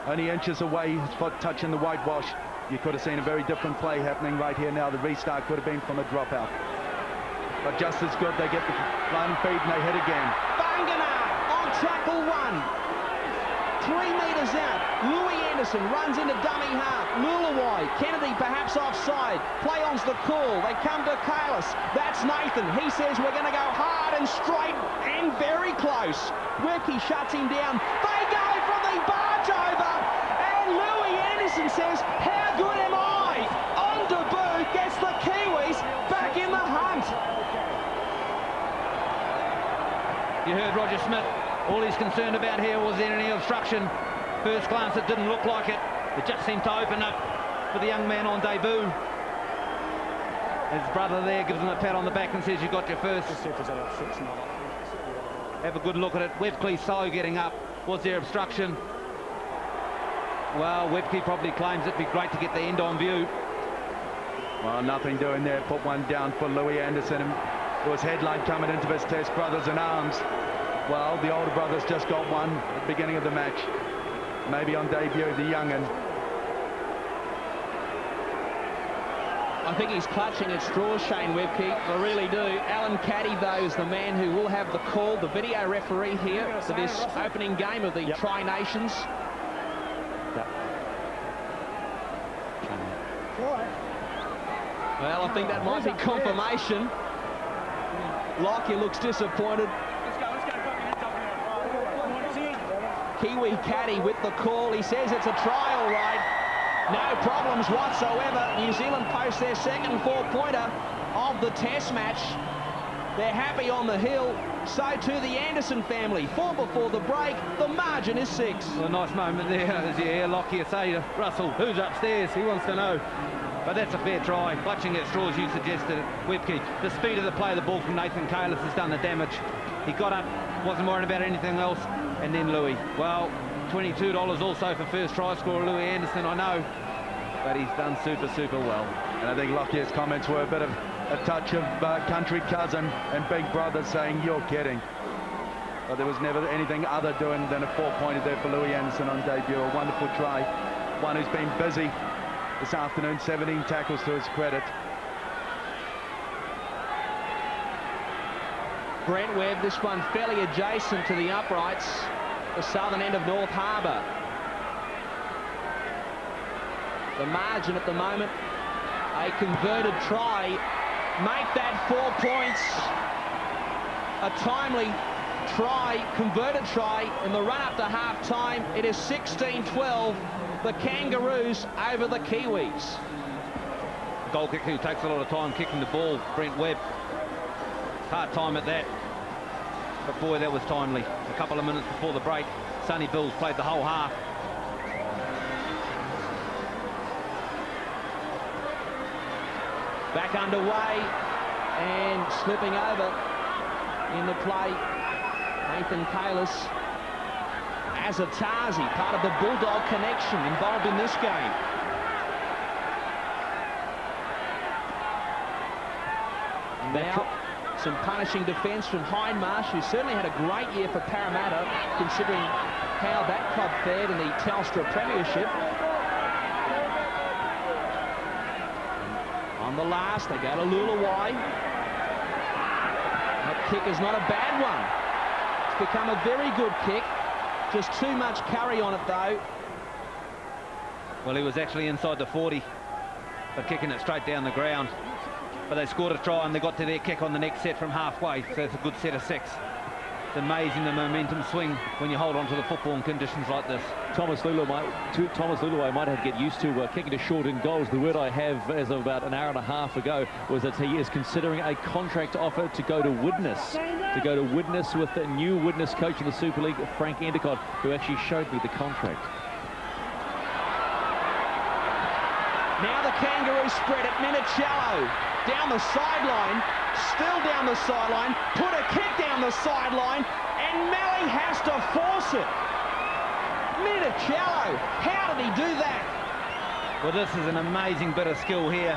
only inches away, his foot touching the whitewash, you could have seen a very different play happening right here now. The restart could have been from a dropout. But just as good, they get the flying feed and they hit again. Bangana on tackle 1. 3 metres out. Louis Anderson runs into dummy half. Lulawai, Kennedy perhaps offside. Play on's the call. They come to Kalis. That's Nathan. He says we're going to go hard and straight and very close. Wilkie shuts him down. They go for the barge over. And Louis Anderson says, how good am I? On debut gets the Kiwis back in the hunt. You heard Roger Smith. All he's concerned about here was there any obstruction. First glance, it didn't look like it. It just seemed to open up for the young man on debut. His brother there gives him a pat on the back and says, you got your first. Have a good look at it. Webke so getting up. Was there obstruction? Well, Webke probably claims it'd be great to get the end on view. Well, nothing doing there. Put one down for Louis Anderson. It was headline coming into his test, brothers in arms. Well, the older brothers just got one at the beginning of the match. Maybe on debut, the young'un. I think he's clutching at straws, Shane Webke. I really do. Alan Caddy, though, is the man who will have the call, the video referee here for this opening game of the Tri-Nations. Well, I think that might be confirmation. Lockyer looks disappointed. Kiwi caddy with the call. He says it's a try, all right. No problems whatsoever. New Zealand post their second 4-pointer of the test match. They're happy on the hill. So too the Anderson family. 4 before the break. The margin is 6. Well, a nice moment there as you hear Lockyer say to Russell, who's upstairs? He wants to know. But that's a fair try. Clutching at straws, you suggested, Webke. The speed of the play, the ball from Nathan Kalis has done the damage. He got up, wasn't worried about anything else. And then Louis. Well, $22 also for first try scorer Louis Anderson, I know. But he's done super well. And I think Lockyer's comments were a bit of a touch of country cousin and big brother saying, you're kidding. But there was never anything other doing than a 4-pointer there for Louis Anderson on debut. A wonderful try. One who's been busy this afternoon, 17 tackles to his credit. Brent Webb, this one fairly adjacent to the uprights, the southern end of North Harbour. The margin at the moment, a converted try, make that 4 points. A timely try, converted try in the run up to half time. It is 16-12, the Kangaroos over the Kiwis. Goal kicker who takes a lot of time kicking the ball, Brent Webb. Hard time at that, but boy, that was timely. A couple of minutes before the break, Sonny Bills played the whole half. Back underway and slipping over in the play, Nathan Kalis. Azatazi, part of the Bulldog connection, involved in this game. Now, some punishing defence from Hindmarsh, who certainly had a great year for Parramatta, considering how that club fared in the Telstra Premiership. On the last, they go to Lulawai. That kick is not a bad one. It's become a very good kick. Just too much carry on it, though. Well, he was actually inside the 40, but kicking it straight down the ground. But they scored a try and they got to their kick on the next set from halfway, so it's a good set of 6. It's amazing the momentum swing when you hold on to the football in conditions like this. Thomas Luluwai might have to get used to kicking to short in goals. The word I have as of about an hour and a half ago was that he is considering a contract offer to go to Widnes. With the new Widnes coach in the Super League, Frank Endicott, who actually showed me the contract. Now the Kangaroos spread it. Minicello down the sideline, still down the sideline, put a kick down the sideline, and Malley has to force it. Minicello, how did he do that? Well, this is an amazing bit of skill here.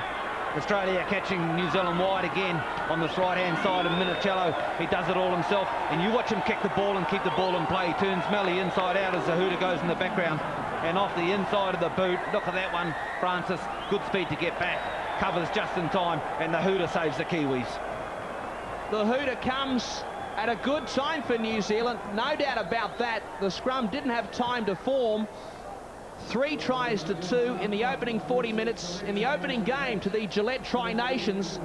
Australia catching New Zealand wide again on this right-hand side of Minicello. He does it all himself, and you watch him kick the ball and keep the ball in play. He turns Malley inside out as Zahuta goes in the background. And off the inside of the boot, look at that one, Francis. Good speed to get back. Covers just in time, and the Hooter saves the Kiwis. The Hooter comes at a good time for New Zealand, no doubt about that. The scrum didn't have time to form. 3 tries to 2 in the opening 40 minutes in the opening game to the Gillette Tri-Nations,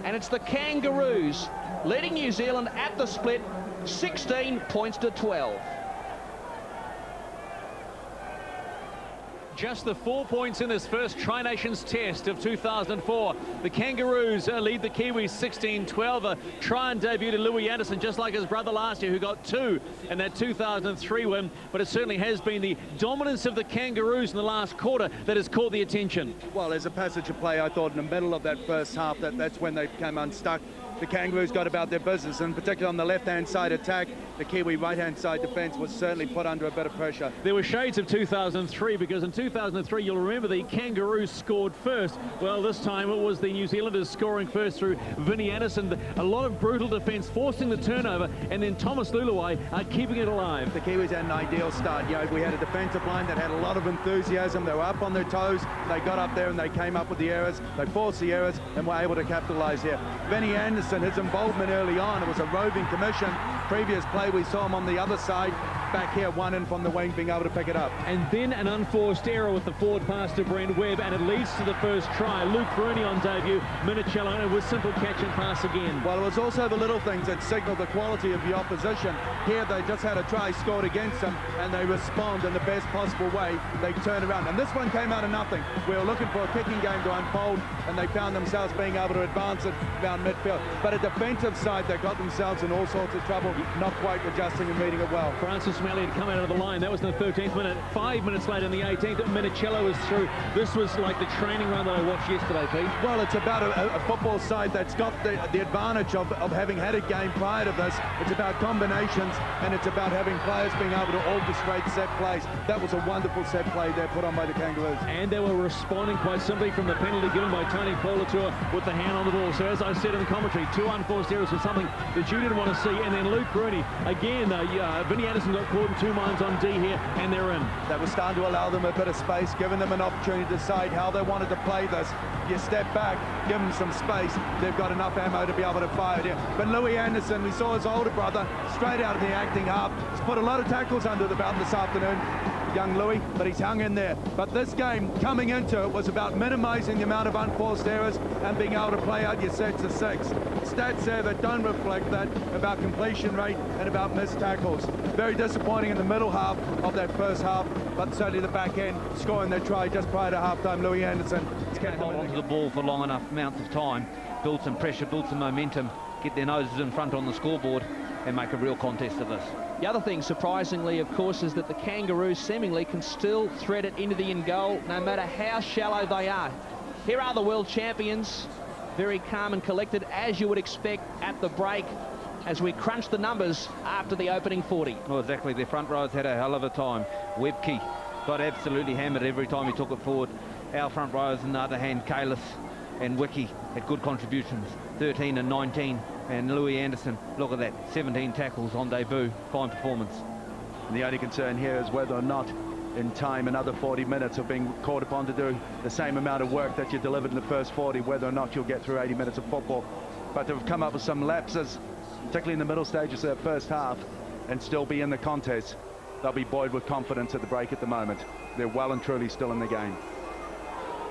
and it's the Kangaroos leading New Zealand at the split 16 points to 12. Just the 4 points in this first Tri-Nations test of 2004. The Kangaroos lead the Kiwis 16-12. A try and debut to Louis Anderson, just like his brother last year, who got 2 in that 2003 win. But it certainly has been the dominance of the Kangaroos in the last quarter that has caught the attention. Well, there's a passage of play, I thought, in the middle of that first half. That's when they became unstuck. The Kangaroos got about their business, and particularly on the left-hand side attack, the Kiwi right-hand side defence was certainly put under a bit of pressure. There were shades of 2003, because in 2003, you'll remember the Kangaroos scored first. Well, this time it was the New Zealanders scoring first through Vinnie Anderson. A lot of brutal defence, forcing the turnover, and then Thomas Luluwai keeping it alive. The Kiwis had an ideal start. You know, we had a defensive line that had a lot of enthusiasm. They were up on their toes. They got up there and they came up with the errors. They forced the errors and were able to capitalise here. Vinnie Anderson, his involvement early on, it was a roving commission. Previous play, we saw him on the other side. back here, one in from the wing, being able to pick it up. And then an unforced error with the forward pass to Brent Webb, and it leads to the first try. Luke Rooney on debut, Minicello, and it was simple catch and pass again. Well, it was also the little things that signaled the quality of the opposition. Here they just had a try scored against them, and they respond in the best possible way. They turn around, and this one came out of nothing. We were looking for a kicking game to unfold, and they found themselves being able to advance it down midfield. But a defensive side, they got themselves in all sorts of trouble, not quite adjusting and reading it well. Francis Malley had come out of the line. That was in the 13th minute. 5 minutes later in the 18th, Minicello was through. This was like the training run that I watched yesterday, Pete. Well, it's about a football side that's got the advantage of having had a game prior to this. It's about combinations, and it's about having players being able to orchestrate set plays. That was a wonderful set play there put on by the Kangaroos. And they were responding quite simply from the penalty given by Tony Politour with the hand on the ball. So as I said in the commentary, 2 unforced errors was something that you didn't want to see. And then Luke Rooney, again, Vinnie Anderson got caught in 2 minds on D here, and they're in. That was starting to allow them a bit of space, giving them an opportunity to decide how they wanted to play this. You step back, give them some space, they've got enough ammo to be able to fire it here. But Louis Anderson, we saw his older brother, straight out of the acting half. He's put a lot of tackles under the belt this afternoon, young Louis, but he's hung in there. But this game, coming into it, was about minimising the amount of unforced errors and being able to play out your sets of 6. Stats there that don't reflect that, about completion rate and about missed tackles. Very disappointing in the middle half of that first half, but certainly the back end, scoring their try just prior to half-time. Louis Anderson Can't hold onto the ball for long enough amounts of time, build some pressure, build some momentum, get their noses in front on the scoreboard and make a real contest of this. The other thing, surprisingly, of course, is that the Kangaroos seemingly can still thread it into the in goal, no matter how shallow they are. Here are the world champions, very calm and collected, as you would expect at the break, as we crunch the numbers after the opening 40. Well, exactly. Their front rows had a hell of a time. Webke got absolutely hammered every time he took it forward. Our front rows, on the other hand, Kalis and Wiki had good contributions, 13 and 19. And Louis Anderson, look at that, 17 tackles on debut, fine performance. And the only concern here is whether or not in time another 40 minutes of being called upon to do the same amount of work that you delivered in the first 40, whether or not you'll get through 80 minutes of football. But they've come up with some lapses, particularly in the middle stages of that first half, and still be in the contest. They'll be buoyed with confidence at the break at the moment. They're well and truly still in the game.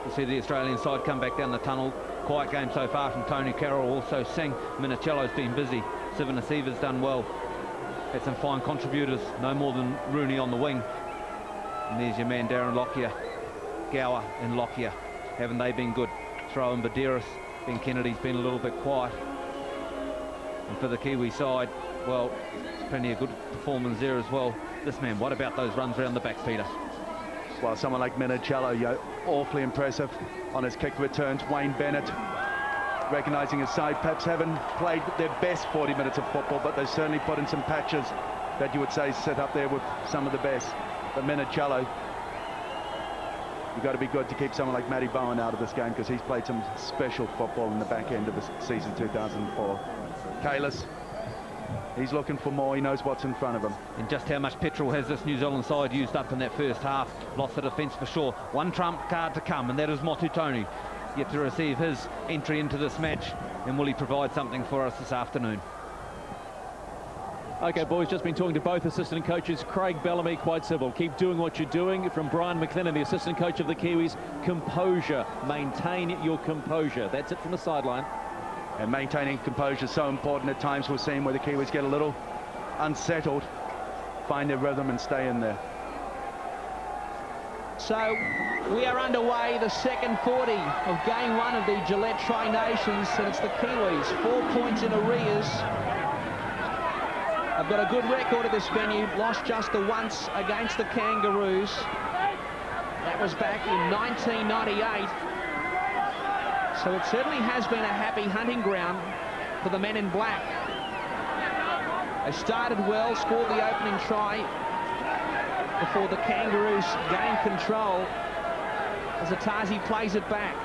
You see the Australian side come back down the tunnel. Quiet game so far from Tony Carroll, also Singh. Minicello's been busy. Sivanasiva's done well. Had some fine contributors, no more than Rooney on the wing. And there's your man Darren Lockyer, Gower and Lockyer. Haven't they been good? Throw in Baderis. Ben Kennedy's been a little bit quiet. And for the Kiwi side, well, plenty of good performance there as well. This man, what about those runs around the back, Peter? Well, someone like Minicello, awfully impressive on his kick returns. Wayne Bennett, recognising his side, perhaps haven't played their best 40 minutes of football, but they certainly put in some patches that you would say sit up there with some of the best. But Minicello, you've got to be good to keep someone like Matty Bowen out of this game, because he's played some special football in the back end of the season 2004. Kalis, he's looking for more. He knows what's in front of him. And just how much petrol has this New Zealand side used up in that first half? Lost the defence for sure. One trump card to come, and that is Motutoni, yet to receive his entry into this match. And will he provide something for us this afternoon? Okay, boys, just been talking to both assistant coaches. Craig Bellamy, quite simple. Keep doing what you're doing. From Brian McLennan, the assistant coach of the Kiwis, composure. Maintain your composure. That's it from the sideline. And maintaining composure is so important at times. We're seeing where the Kiwis get a little unsettled, find their rhythm and stay in there. So we are underway, the second 40 of game 1 of the Gillette Tri-Nations, and it's the Kiwis, 4 points in arrears. I've got a good record at this venue, lost just the once against the Kangaroos. That was back in 1998. So it certainly has been a happy hunting ground for the men in black. They started well, scored the opening try before the Kangaroos gained control as Atazi plays it back.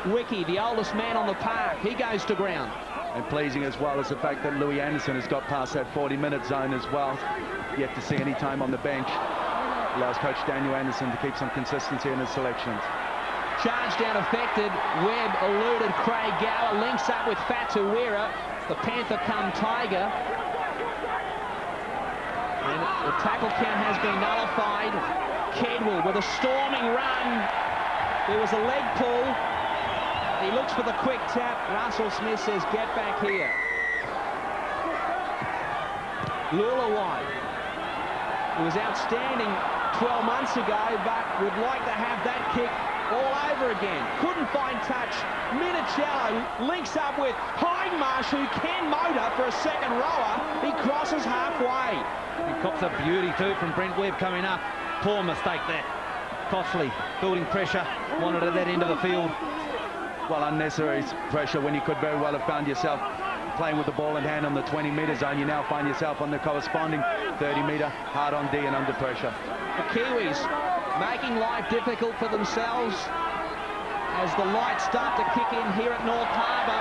Wiki, the oldest man on the park, he goes to ground. And pleasing as well is the fact that Louis Anderson has got past that 40-minute zone as well. Yet to see any time on the bench. Allows Coach Daniel Anderson to keep some consistency in his selections. Charge down affected. Webb eluded Craig Gower. Links up with Fatuera. The Panther come Tiger. And The tackle count has been nullified. Kedwell with a storming run. There was a leg pull. He looks for the quick tap. Russell Smith says, get back here. Lulawai, who was outstanding 12 months ago, but would like to have that kick all over again. Couldn't find touch. Minicello links up with Hindmarsh, who can motor for a second rower. He crosses halfway. He cops a beauty too from Brent Webb coming up. Poor mistake there. Costly, building pressure, wanted at that end of the field. Well, unnecessary pressure when you could very well have found yourself playing with the ball in hand on the 20-metre zone. You now find yourself on the corresponding 30-metre, hard on D and under pressure. The Kiwis making life difficult for themselves as the lights start to kick in here at North Harbour.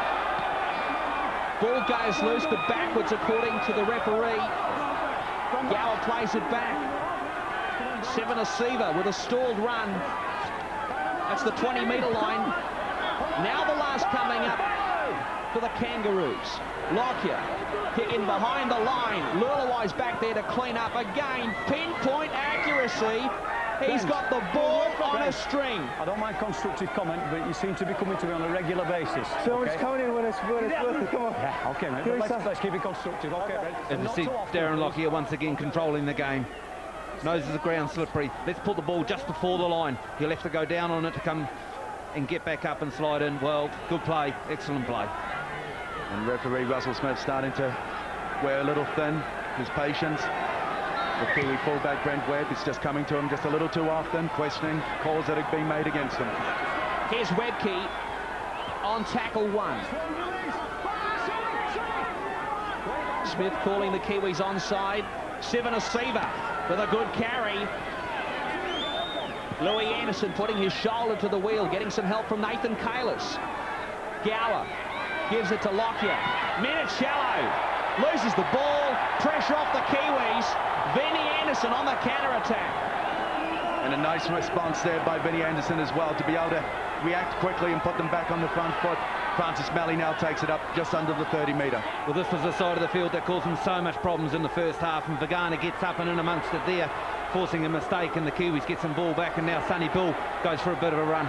Ball goes loose, but backwards according to the referee. Gower plays it back. Seven-a-Seaver with a stalled run. That's the 20-metre line. Now the last coming up for the Kangaroos. Lockyer kicking behind the line. Lulawai's back there to clean up again. Pinpoint accuracy. He's got the ball on a string. I don't mind constructive comment, but you seem to be coming to me on a regular basis. So much counting when it's worth it. Come on. Yeah, okay, mate. Let's keep it constructive. Okay, Red. And you see Darren Lockyer once again controlling the game. Noses the ground slippery. Let's put the ball just before the line. He'll have to go down on it to come and get back up and slide in. Well, good play, excellent play. And referee Russell Smith starting to wear a little thin. His patience. The Kiwi fullback Brent Webb is just coming to him just a little too often, questioning calls that have been made against him. Here's Webke on tackle one. Smith calling the Kiwis onside. Seven-a-Seaver with a good carry. Louis Anderson putting his shoulder to the wheel, getting some help from Nathan Kalis. Gower gives it to Lockyer. Minicello loses the ball. Pressure off the Kiwis. Vinnie Anderson on the counter-attack. And a nice response there by Vinnie Anderson as well to be able to react quickly and put them back on the front foot. Francis Malley now takes it up just under the 30-metre. Well, this was the side of the field that caused him so much problems in the first half, and Vagana gets up and in amongst it there, forcing a mistake, and the Kiwis get some ball back, and now Sonny Bill goes for a bit of a run.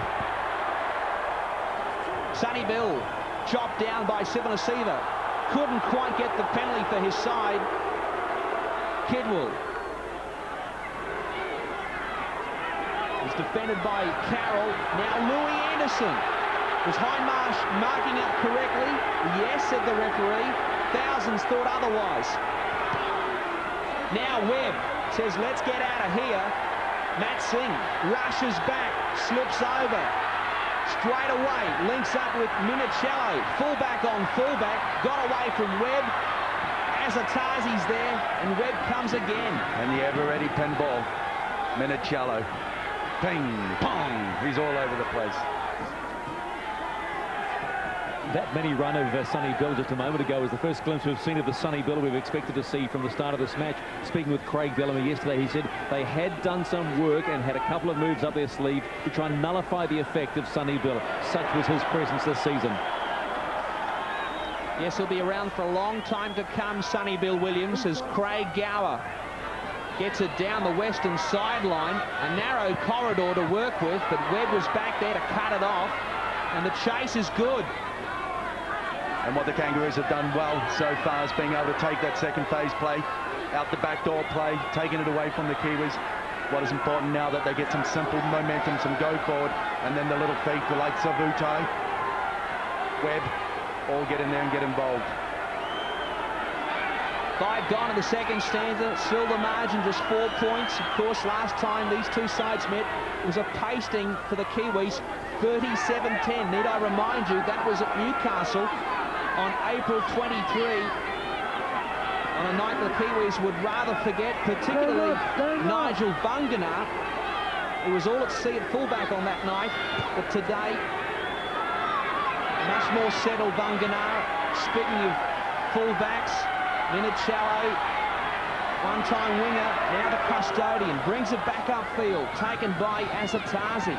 Sonny Bill chopped down by Seven-a-Seaver. Couldn't quite get the penalty for his side. Kedwell is defended by Carroll. Now Louis Anderson. Was Hindmarsh marking it correctly? Yes, said the referee. Thousands thought otherwise. Now Webb says, let's get out of here. Matt Singh rushes back, slips over. Straight away, links up with Minicello. Fullback on fullback. Got away from Webb. Azatazi's there, and Webb comes again. And the ever-ready pinball, Minicello. Ping, pong, he's all over the place. That many run of Sonny Bill just a moment ago was the first glimpse we've seen of the Sonny Bill we've expected to see from the start of this match. Speaking with Craig Bellamy yesterday, he said they had done some work and had a couple of moves up their sleeve to try and nullify the effect of Sonny Bill. Such was his presence this season. Yes, he'll be around for a long time to come, Sonny Bill Williams, as Craig Gower gets it down the western sideline. A narrow corridor to work with, but Webb was back there to cut it off, and the chase is good. And what the Kangaroos have done well so far is being able to take that second phase play, out the back door play, taking it away from the Kiwis. What is important now that they get some simple momentum, some go forward, and then the little feet, the likes of Utai, Webb, all get in there and get involved. 5 gone in the second stanza, still the margin just 4 points. Of course, last time these two sides met, it was a pasting for the Kiwis, 37-10. Need I remind you, that was at Newcastle on April 23, on a night the Kiwis would rather forget, particularly Nigel Bunganar, who was all at sea at fullback on that night, but today, much more settled Bunganar. Speaking of fullbacks, Minicello, one-time winger, now the custodian, brings it back upfield, taken by Azatazi.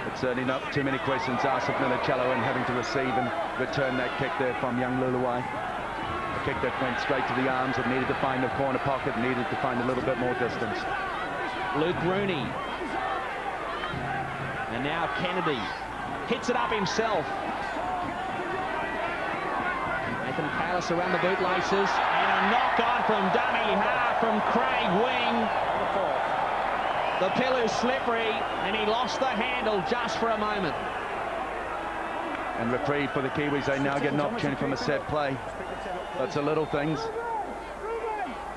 But certainly not too many questions asked of Minicello and having to receive and return that kick there from young Luluai. The kick that went straight to the arms. It needed to find the corner pocket, needed to find a little bit more distance. Luke Rooney. And now Kennedy hits it up himself. Nathan Callis around the bootlaces, and a knock on from dummy half from Craig Wing. The pillow's slippery, and he lost the handle just for a moment. And reprieve for the Kiwis. They now get an opportunity from a set play. That's the little things.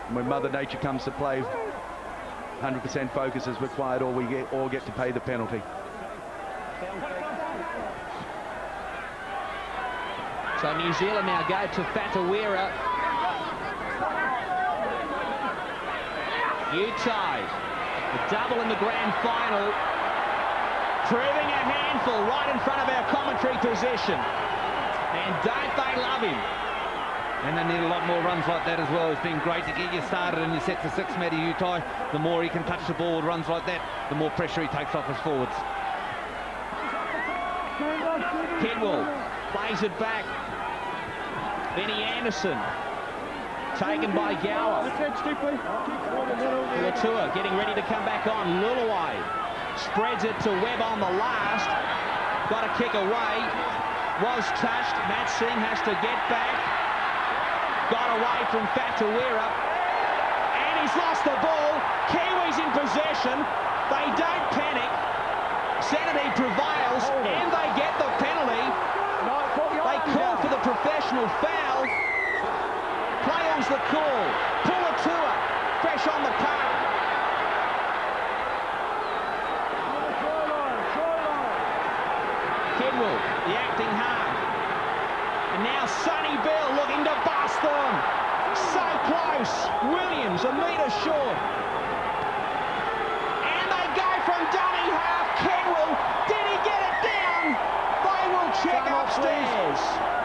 And when Mother Nature comes to play, 100% focus is required, or we all get to pay the penalty. So New Zealand now go to Fatawira. Utah, the double in the grand final, proving a handful right in front of our commentary position. And don't they love him? And they need a lot more runs like that as well. It's been great to get you started in your set to 6, Matty Utah. The more he can touch the ball with runs like that, the more pressure he takes off his forwards. Kidwell plays it back. Benny Anderson taken by Gower. Latua getting ready to come back on. Luluwai spreads it to Webb on the last. Got a kick away. Was touched. Matt Singh has to get back. Got away from Fatawira. And he's lost the ball. Kiwis in possession. They don't panic. Sanity prevails, and they get the penalty. They call for the professional foul. Play on's the call. Pulatua, fresh on the park. Kidwell, the acting half. And now Sonny Bill looking to bust them. So close. Williams, a metre short. And they go from dummy half. Kidwell, did he get it down? They will check upstairs.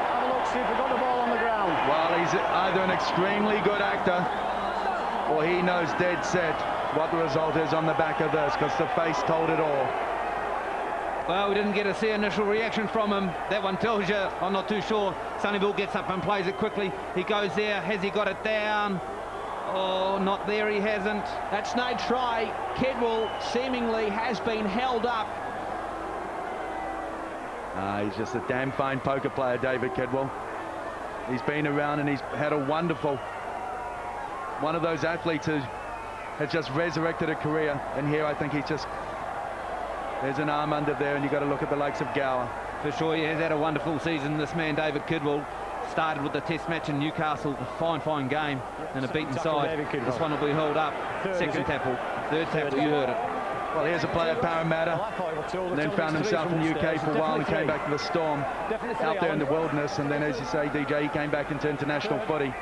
Have a look, see if we got the ball on the ground. Well, he's either an extremely good actor, or he knows dead set what the result is on the back of this, because the face told it all. Well, we didn't get to see initial reaction from him. That one tells you, I'm not too sure. Sonny Bill gets up and plays it quickly. He goes there. Has he got it down? Oh, not there, he hasn't. That's no try. Kidwell seemingly has been held up. He's just a damn fine poker player, David Kidwell. He's been around and he's had a wonderful, one of those athletes who has just resurrected a career. And here I think he's just, there's an arm under there, and you've got to look at the likes of Gower. For sure, he has had a wonderful season, this man, David Kidwell. Started with the test match in Newcastle, a fine game, and a beaten side. This one will be held up. Second tackle, third tackle, you heard it. Well, here's a player at Parramatta, and then found himself in the UK for a while and came back to the Storm, out there in the wilderness. And then, as you say, DJ, he came back into international footy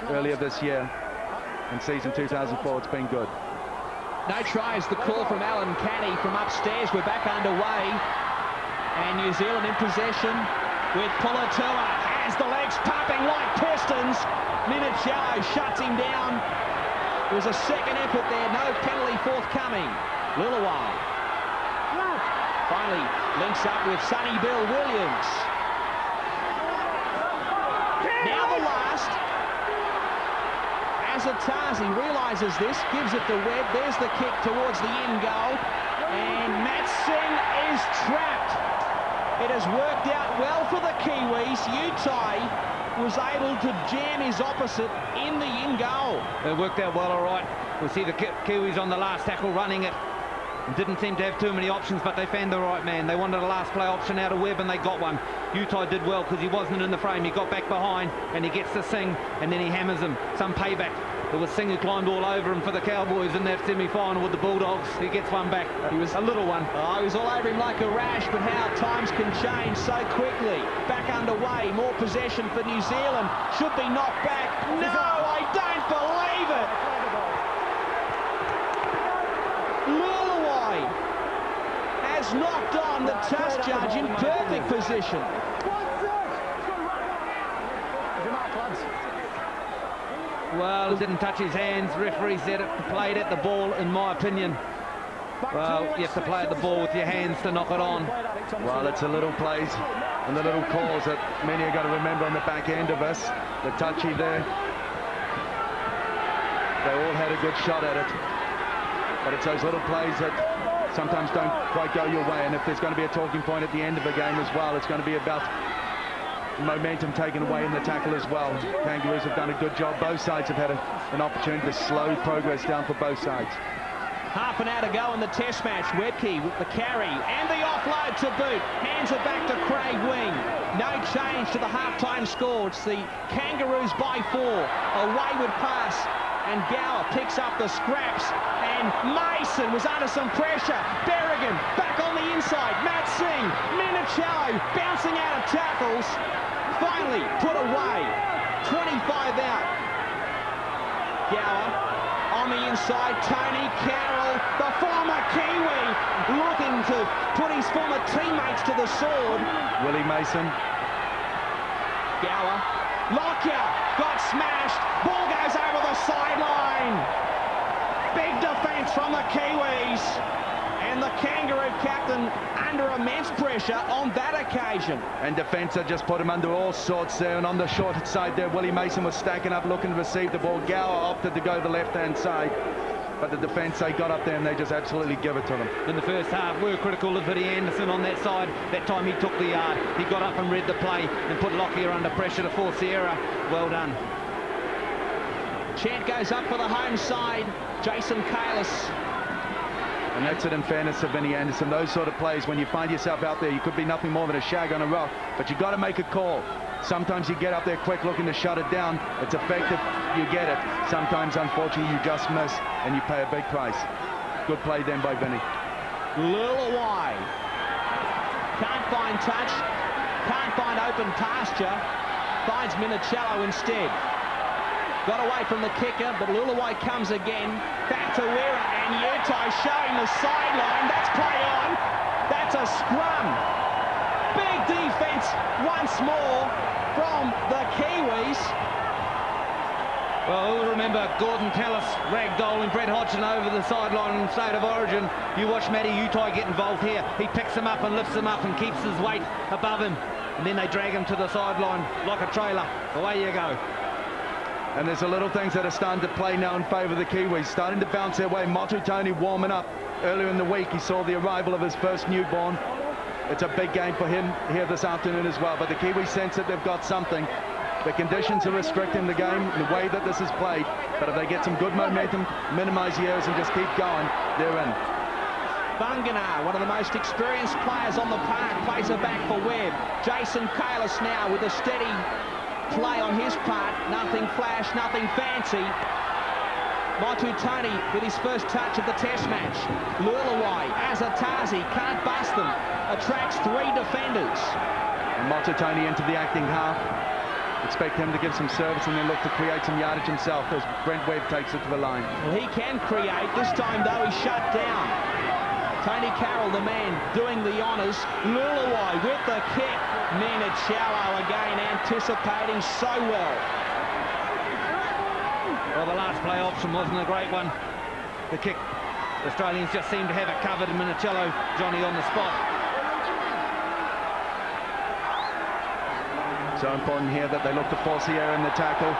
earlier this year. In season 2004, it's been good. No tries, the call from Alan Canny from upstairs. We're back underway. And New Zealand in possession with Pulatua. Has the legs pumping like pistons. Minicello shuts him down. There was a second effort there. No penalty forthcoming. Luluwai finally links up with Sonny Bill Williams. Now the last. Azatazi realises this, gives it to Webb. There's the kick towards the end goal. And Matt Singh is trapped. It has worked out well for the Kiwis. Utah was able to jam his opposite in the in goal. It worked out well, all right. We'll see the Kiwis on the last tackle running it. Didn't seem to have too many options, but they found the right man. They wanted a last play option out of Webb, and they got one. Utah did well because he wasn't in the frame. He got back behind, and he gets to Singh, and then he hammers him. Some payback. It was Singh who climbed all over him for the Cowboys in that semi-final with the Bulldogs. He gets one back. He was a little one. He was all over him like a rash, but how times can change so quickly. Back underway, more possession for New Zealand. Should be knocked back. No, I don't believe it. Luluwai has knocked on the test judge in perfect position. Well, it didn't touch his hands. Referee said it played at the ball, in my opinion. Well, you have to play at the ball with your hands to knock it on. Well, it's the little plays and the little calls that many are going to remember on the back end of us. The touchy there. They all had a good shot at it. But it's those little plays that sometimes don't quite go your way. And if there's going to be a talking point at the end of a game as well, it's going to be about momentum taken away in the tackle as well. Kangaroos have done a good job. Both sides have had an opportunity to slow progress down for both sides. Half an hour to go in the test match. Webke with the carry and the offload to boot. Hands it back to Craig Wing. No change to the half-time score. It's the Kangaroos by 4. A wayward pass. And Gower picks up the scraps. And Mason was under some pressure. Berrigan back on the inside. Matt Singh. Minicello bouncing out of tackles. Finally put away. 25 out. Gower on the inside. Tony Carroll, the former Kiwi, looking to put his former teammates to the sword. Willie Mason. Gower. Lockyer got smashed. Ball goes over the sideline. Big defence from the Kiwis. And the Kangaroo captain under immense pressure on that occasion. And defence had just put him under all sorts there. And on the short side there, Willie Mason was stacking up, looking to receive the ball. Gower opted to go the left-hand side. But the defence, they got up there and they just absolutely give it to them. In the first half, we were critical of Eddie Anderson on that side. That time he took the yard. He got up and read the play and put Lockyer under pressure to force the error. Well done. Chant goes up for the home side. Jason Kalis. And that's it in fairness to Vinnie Anderson. Those sort of plays, when you find yourself out there, you could be nothing more than a shag on a rock, but you got to make a call. Sometimes you get up there quick looking to shut it down. It's effective, you get it. Sometimes, unfortunately, you just miss and you pay a big price. Good play then by Vinnie. Lulawai. Can't find touch. Can't find open pasture. Finds Minicello instead. Got away from the kicker, but Lulawai comes again. Back to Wera, and Yutai showing the sideline. That's play on. That's a scrum. Big defence once more from the Kiwis. Well, we'll remember Gordon Tallis ragdolling Brett Hodgson over the sideline in State of Origin. You watch Matty Yutai get involved here. He picks him up and lifts him up and keeps his weight above him. And then they drag him to the sideline like a trailer. Away you go. And there's the little things that are starting to play now in favour of the Kiwis. Starting to bounce their way. Motu Tony warming up. Earlier in the week, he saw the arrival of his first newborn. It's a big game for him here this afternoon as well. But the Kiwis sense that they've got something. The conditions are restricting the game, the way that this is played. But if they get some good momentum, minimise the errors and just keep going, they're in. Bunganar, one of the most experienced players on the park, plays it back for Webb. Jason Kalis now with a steady play on his part. Nothing flash, nothing fancy. Motu Tony with his first touch of the test match. Lulawai, Azatazi, can't bust them. Attracts 3 defenders. And Motu Tony into the acting half. Expect him to give some service and then look to create some yardage himself as Brent Webb takes it to the line. Well, he can create. This time, though, he's shut down. Tony Carroll, the man, doing the honours. Lulawai with the kick. Minicello again, anticipating so well. Well, the last play option wasn't a great one. The kick, the Australians just seem to have it covered. Minicello, Johnny on the spot. So important here that they look to force the error in the tackle.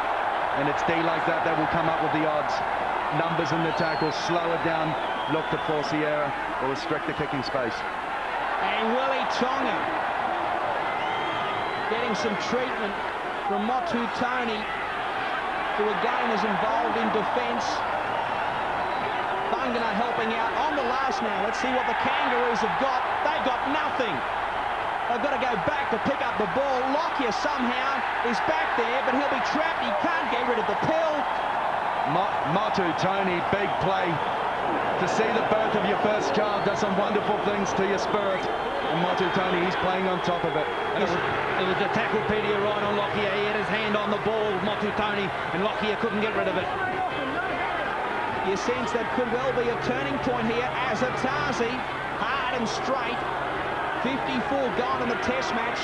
And it's D like that will come up with the odds. Numbers in the tackle, slow it down, look to force the error or restrict the kicking space. And Willie Tonga getting some treatment from Motu Tony, who again is involved in defence. Bunganar helping out on the last now. Let's see what the Kangaroos have got. They've got nothing. They've got to go back to pick up the ball. Lockyer somehow is back there, but he'll be trapped. He can't get rid of the pill. Motu Tony, big play. To see the birth of your first child does some wonderful things to your spirit. And Motu Tony, he's playing on top of it. And it was a tacklepedia right on Lockyer. He had his hand on the ball, Motu Tony, and Lockyer couldn't get rid of it. You sense that could well be a turning point here. Azatazi, hard and straight. 54 gone in the test match.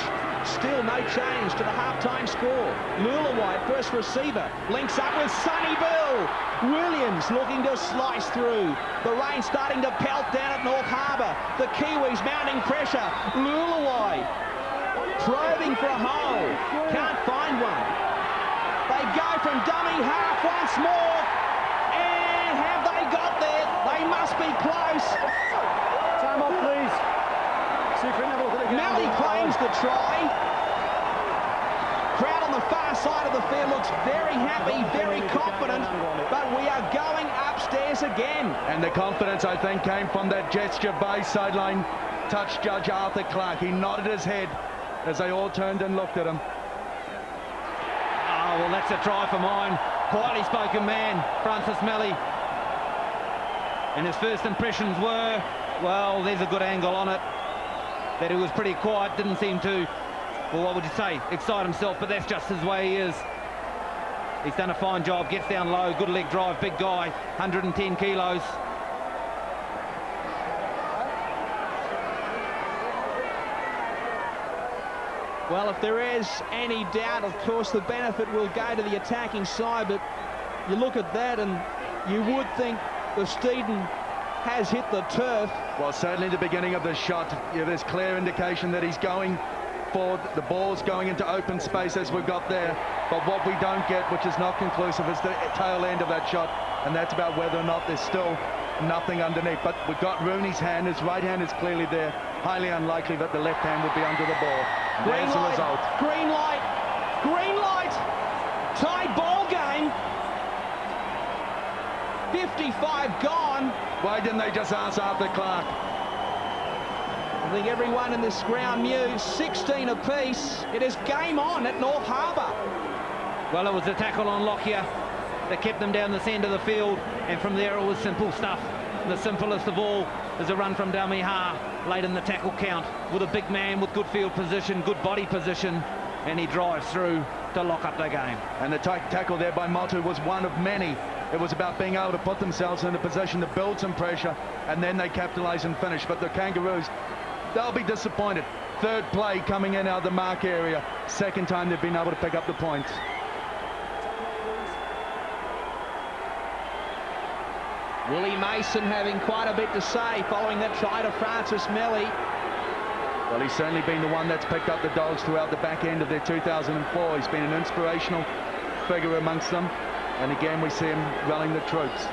Still no change to the half-time score. Lulawai, first receiver, links up with Sonny Bill. Williams looking to slice through. The rain starting to pelt down at North Harbour. The Kiwis mounting pressure. Lulawai probing for a hole. Can't find one. They go from dummy half once more. And have they got there? They must be close. Time up, please. Melly claims the try. Crowd on the far side of the field looks very happy, very confident, but we are going upstairs again. And the confidence, I think, came from that gesture by sideline touch judge Arthur Clark. He nodded his head as they all turned and looked at him. Oh, well, that's a try for mine. Quietly spoken man, Francis Melly. And his first impressions were, well, there's a good angle on it. That he was pretty quiet, didn't seem to, well, what would you say, excite himself, but that's just his way he is. He's done a fine job, gets down low, good leg drive, big guy, 110 kilos. Well, if there is any doubt, of course, the benefit will go to the attacking side, but you look at that and you would think the Steeden has hit the turf. Well, certainly the beginning of the shot, there's clear indication that he's going forward. The ball's going into open space as we've got there. But what we don't get, which is not conclusive, is the tail end of that shot. And that's about whether or not there's still nothing underneath. But we've got Rooney's hand. His right hand is clearly there. Highly unlikely that the left hand would be under the ball. There's the result. Green light. Green light. Tied ball game. 55 gone. Why didn't they just ask Arthur Clark? I think everyone in this ground knew 16 apiece. It is game on at North Harbour. Well, it was a tackle on Lockyer that kept them down this end of the field, and from there it was simple stuff. The simplest of all is a run from dummy half late in the tackle count with a big man with good field position, good body position, and he drives through to lock up the game. And the tackle there by Motu was one of many. It was about being able to put themselves in a position to build some pressure, and then they capitalise and finish. But the Kangaroos, they'll be disappointed. Third play coming in out of the mark area. Second time they've been able to pick up the points. Willie Mason having quite a bit to say following that try to Francis Melly. Well, he's certainly been the one that's picked up the Dogs throughout the back end of their 2004. He's been an inspirational figure amongst them. And again, we see him rallying the troops.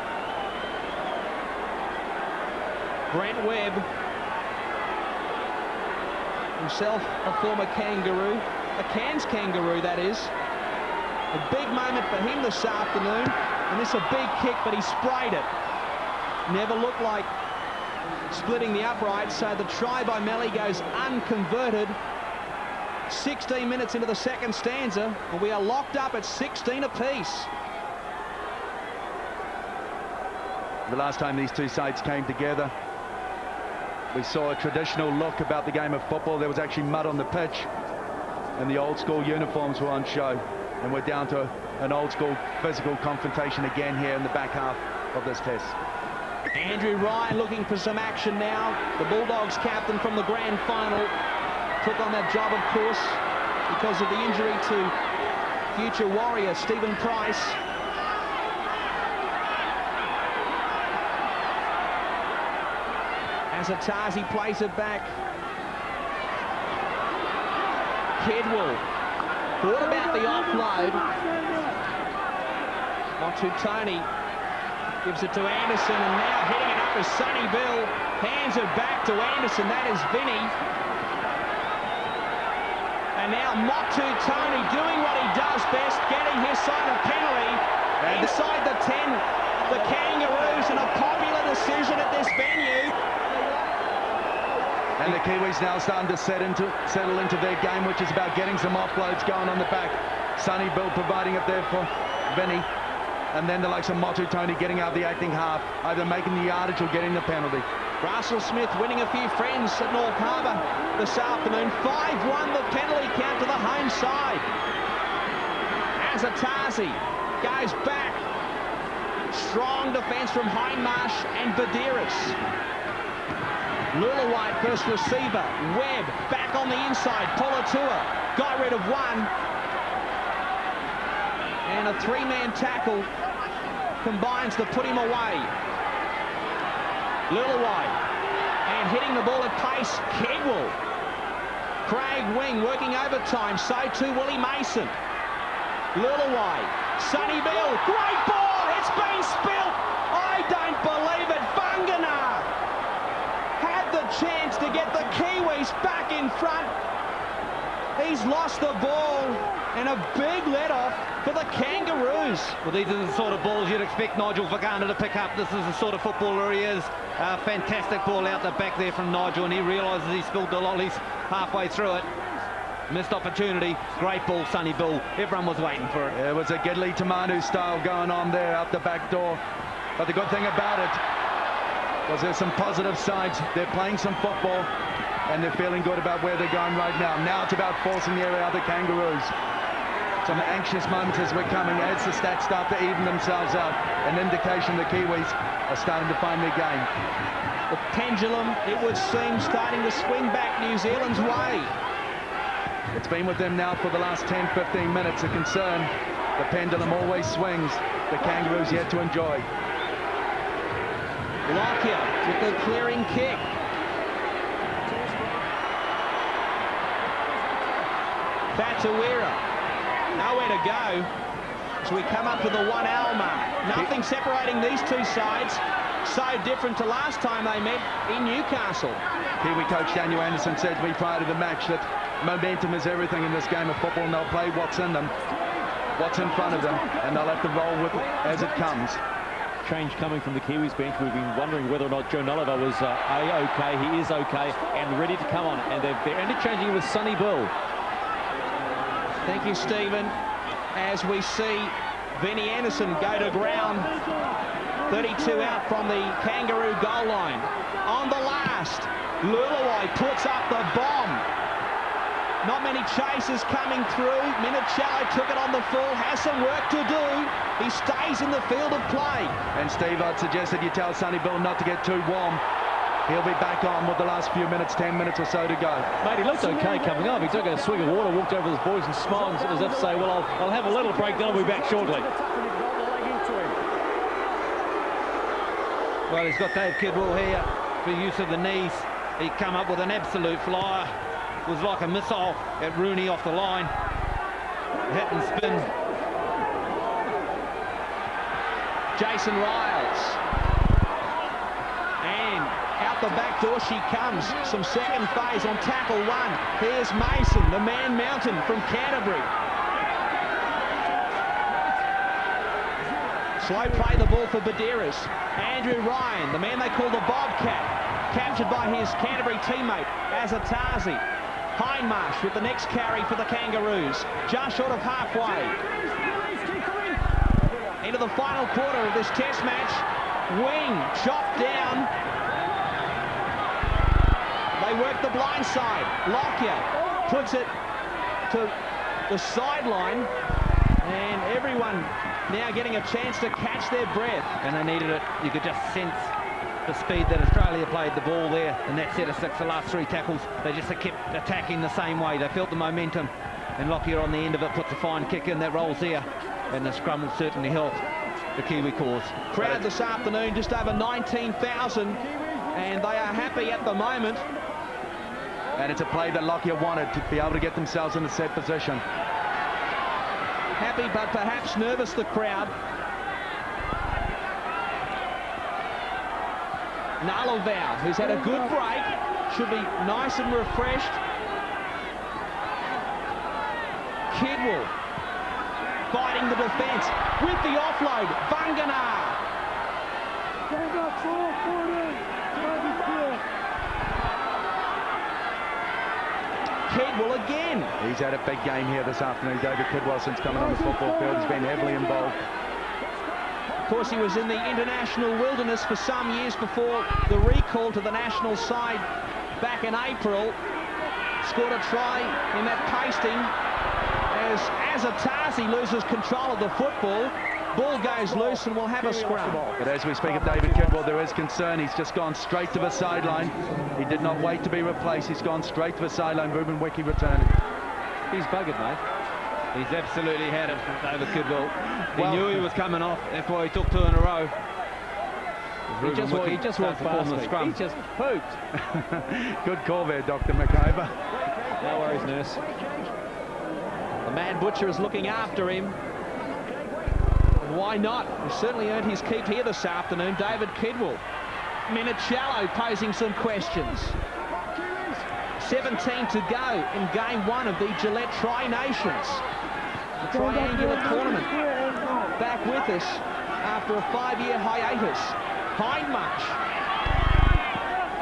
Brent Webb, himself a former Kangaroo, a Cairns Kangaroo that is. A big moment for him this afternoon, and this a big kick, but he sprayed it. Never looked like splitting the upright, so the try by Melly goes unconverted. 16 minutes into the second stanza, and we are locked up at 16 apiece. The last time these two sides came together, we saw a traditional look about the game of football. There was actually mud on the pitch, and the old school uniforms were on show. And we're down to an old school physical confrontation again here in the back half of this test. Andrew Ryan looking for some action now. The Bulldogs captain from the grand final took on that job, of course, because of the injury to future Warrior Stephen Price. As Atazi plays it back. Kedwell thought about the offload. Tony gives it to Anderson, and now hitting it up is Sonny Bill. Hands it back to Anderson. That is Vinny. And now Tony doing what he does best, getting his side of penalty. Inside the 10, the Kangaroos, and a popular decision at this venue. And the Kiwis now starting to settle into their game, which is about getting some offloads going on the back. Sonny Bill providing it there for Vinny. And then the likes of Tony getting out of the acting half, either making the yardage or getting the penalty. Russell Smith winning a few friends at North Harbour this afternoon. 5-1 the penalty count to the home side. As Atazi goes back. Strong defence from Hindmarsh and Badiris. Lulawai, first receiver. Webb, back on the inside. Polatua got rid of one. And a three-man tackle combines to put him away. Lulawai, and hitting the ball at pace, Kedwell. Craig Wing working overtime, so too Willie Mason. Lulawai, Sonny Bill, great ball, it's been spilt. I don't believe it. Vangana had the chance to get the Kiwis back in front. He's lost the ball, and a big let-off for the Kangaroos. Well, these are the sort of balls you'd expect Nigel Vagana to pick up. This is the sort of footballer he is. Fantastic ball out the back there from Nigel, and he realises he spilled the lollies halfway through it. Missed opportunity. Great ball, Sonny Bill. Everyone was waiting for it. Yeah, it was a Gidley Tamanu style going on there out the back door. But the good thing about it was there's some positive sides. They're playing some football, and they're feeling good about where they're going right now. Now it's about forcing the area out of the Kangaroos. Some anxious moments as we're coming, as the stats start to even themselves out. An indication the Kiwis are starting to find their game. The pendulum, it would seem, starting to swing back New Zealand's way. It's been with them now for the last 10-15 minutes. A concern. The pendulum always swings. The Kangaroos yet to enjoy. Lockyer with the clearing kick. Batuira, nowhere to go. So we come up to the 1 hour mark. Nothing separating these two sides. So different to last time they met in Newcastle. Kiwi coach Daniel Anderson said to me prior to the match that momentum is everything in this game of football, and they'll play what's in them, what's in front of them, and they'll have to roll with it as it comes. Change coming from the Kiwis bench. We've been wondering whether or not Joe Nulliver was okay. He is okay and ready to come on, and they're interchanging with Sonny Bill. Thank you, Stephen. As we see Vinnie Anderson go to ground, 32 out from the Kangaroo goal line. On the last, Lulawai puts up the bomb. Not many chasers coming through. Minicello took it on the full, has some work to do. He stays in the field of play. And Steve, I'd suggest that you tell Sonny Bill not to get too warm. He'll be back on with the last few minutes, 10 minutes or so to go. Mate, he looked okay coming up. He took a swig of water, walked over to his boys and smiled as if to say, well, I'll have a little break, then I'll be back shortly. Well, he's got Dave Kidwell here for use of the knees. He come up with an absolute flyer. It was like a missile at Rooney off the line. Hit and spin. Jason Riles. And out the back door she comes. Some second phase on tackle one. Here's Mason, the man mountain from Canterbury. Slow play the ball for Badeiras. Andrew Ryan, the man they call the Bobcat, captured by his Canterbury teammate, Azatazi. Hindmarsh with the next carry for the Kangaroos, just short of halfway. Into the final quarter of this test match. Wing chopped down. They work the blind side. Lockyer puts it to the sideline, and everyone now getting a chance to catch their breath. And they needed it. You could just sense the speed that Australia played the ball there in that set of six, the last three tackles. They just kept attacking the same way. They felt the momentum, and Lockyer on the end of it puts a fine kick in that rolls there, and the scrum will certainly help the Kiwi cause. Crowd this afternoon just over 19,000, and they are happy at the moment. And it's a play that Lockyer wanted to be able to get themselves in a set position. Happy but perhaps nervous, the crowd. Nalovau, who's had a good break, should be nice and refreshed. Kidwell fighting the defence with the offload. Vangana. Kidwell again. He's had a big game here this afternoon, David Kidwell, since coming on the football field. He's been heavily involved. Of course, he was in the international wilderness for some years before the recall to the national side back in April. Scored a try in that pasting as Azatazi loses control of the football. Ball goes loose and we'll have a scrum. But as we speak of David Kidwell, there is concern. He's just gone straight to the sideline. He did not wait to be replaced. He's gone straight to the sideline. Ruben Wiki returning. He's buggered, mate. He's absolutely had it, David Kidwell. He knew he was coming off. That's why he took 2 in a row. He just walked past the scrum. He just pooped. Good call there, Dr. McIver. No worries, nurse. The man butcher is looking after him. And why not? He certainly earned his keep here this afternoon, David Kidwell. Minicello posing some questions. 17 to go in game 1 of the Gillette Tri-Nations. The triangular tournament. Back with us after a 5-year hiatus. Hindmarch.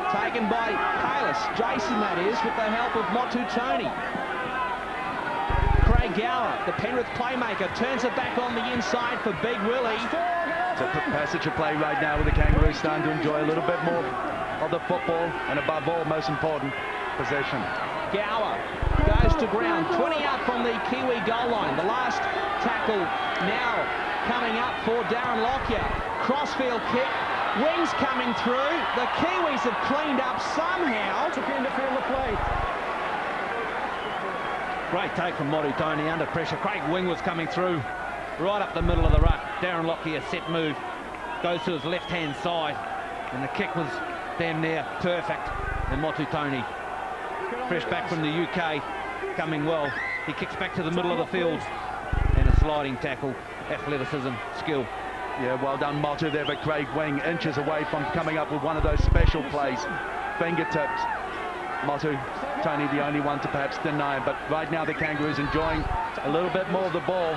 Taken by Kalis. Jason, that is, with the help of Motu Tony. Craig Gower, the Penrith playmaker, turns it back on the inside for Big Willie. It's a passage of play right now with the Kangaroos starting to enjoy a little bit more of the football, and above all, most important, possession. Gower goes to ground, 20 out from the Kiwi goal line. The last tackle now coming up for Darren Lockyer. Crossfield kick, wings coming through. The Kiwis have cleaned up somehow. Took in to field the play. Great take from Motu Tony under pressure. Craig Wing was coming through right up the middle of the ruck. Darren Lockyer, set move, goes to his left-hand side, and the kick was damn near perfect. And Motu Tony, fresh back from the UK, coming well. He kicks back to the middle of the field, and a sliding tackle, athleticism, skill. Yeah, well done, Motu there, but Craig Wing inches away from coming up with one of those special plays. Fingertips. Motu Tony the only one to perhaps deny him, but right now the Kangaroos enjoying a little bit more of the ball,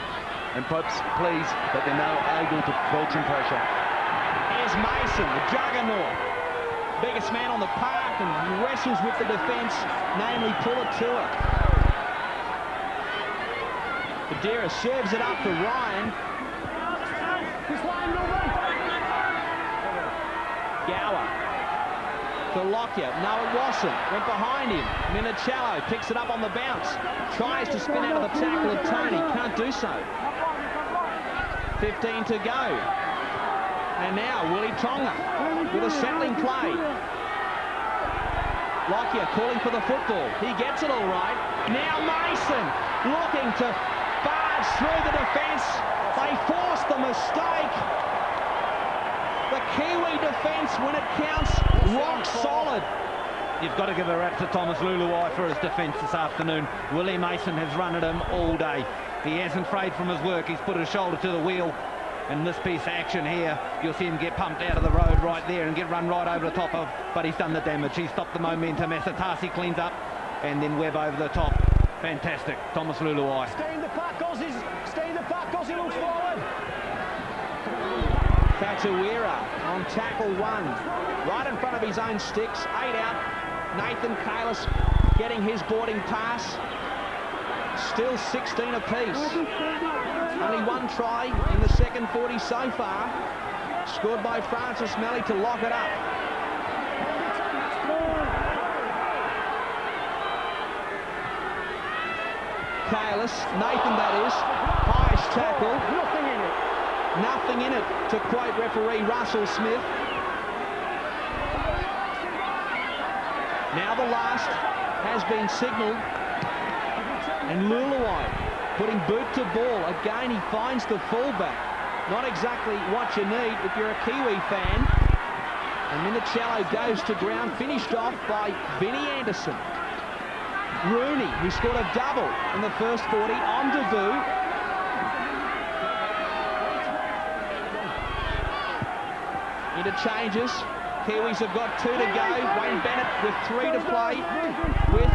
and perhaps pleased that they're now able to build some pressure. Here's Mason, the juggernaut. Biggest man on the park, and wrestles with the defence, namely Pulatua. Badira serves it up to Ryan. Gower to Lockyer. No, it wasn't. Went behind him. Minicello picks it up on the bounce. Tries to spin out of the tackle of Tony. Can't do so. 15 to go. And now Willie Tonga with a settling play. Lockyer calling for the football. He gets it all right. Now Mason looking to barge through the defence. They forced the mistake. The Kiwi defence, when it counts, rock solid. You've got to give a rap to Thomas Luluai for his defence this afternoon. Willie Mason has run at him all day. He hasn't frayed from his work. He's put his shoulder to the wheel. And this piece of action here, you'll see him get pumped out of the road right there and get run right over the top of, but he's done the damage. He's stopped the momentum. Asatasi cleans up, and then Webb over the top. Fantastic. Thomas Luluai. Stay in the pack, Gozzy. Stay in the pack, Gozzy looks forward. Katuira on tackle 1. Right in front of his own sticks. 8 out. Nathan Kalis getting his boarding pass. Still 16 apiece. Only 1 try in the second 40 so far. Scored by Francis Melly to lock it up. Kalis, Nathan that is. Highest tackle. Nothing in it. Nothing in it, to quote referee Russell Smith. Now the last has been signalled. And Luluai putting boot to ball. Again, he finds the fullback. Not exactly what you need if you're a Kiwi fan. And Minicello goes to ground, finished off by Vinnie Anderson. Rooney, who scored a double in the first 40 on debut. Interchanges. Kiwis have got 2 to go. Wayne Bennett with 3 to play with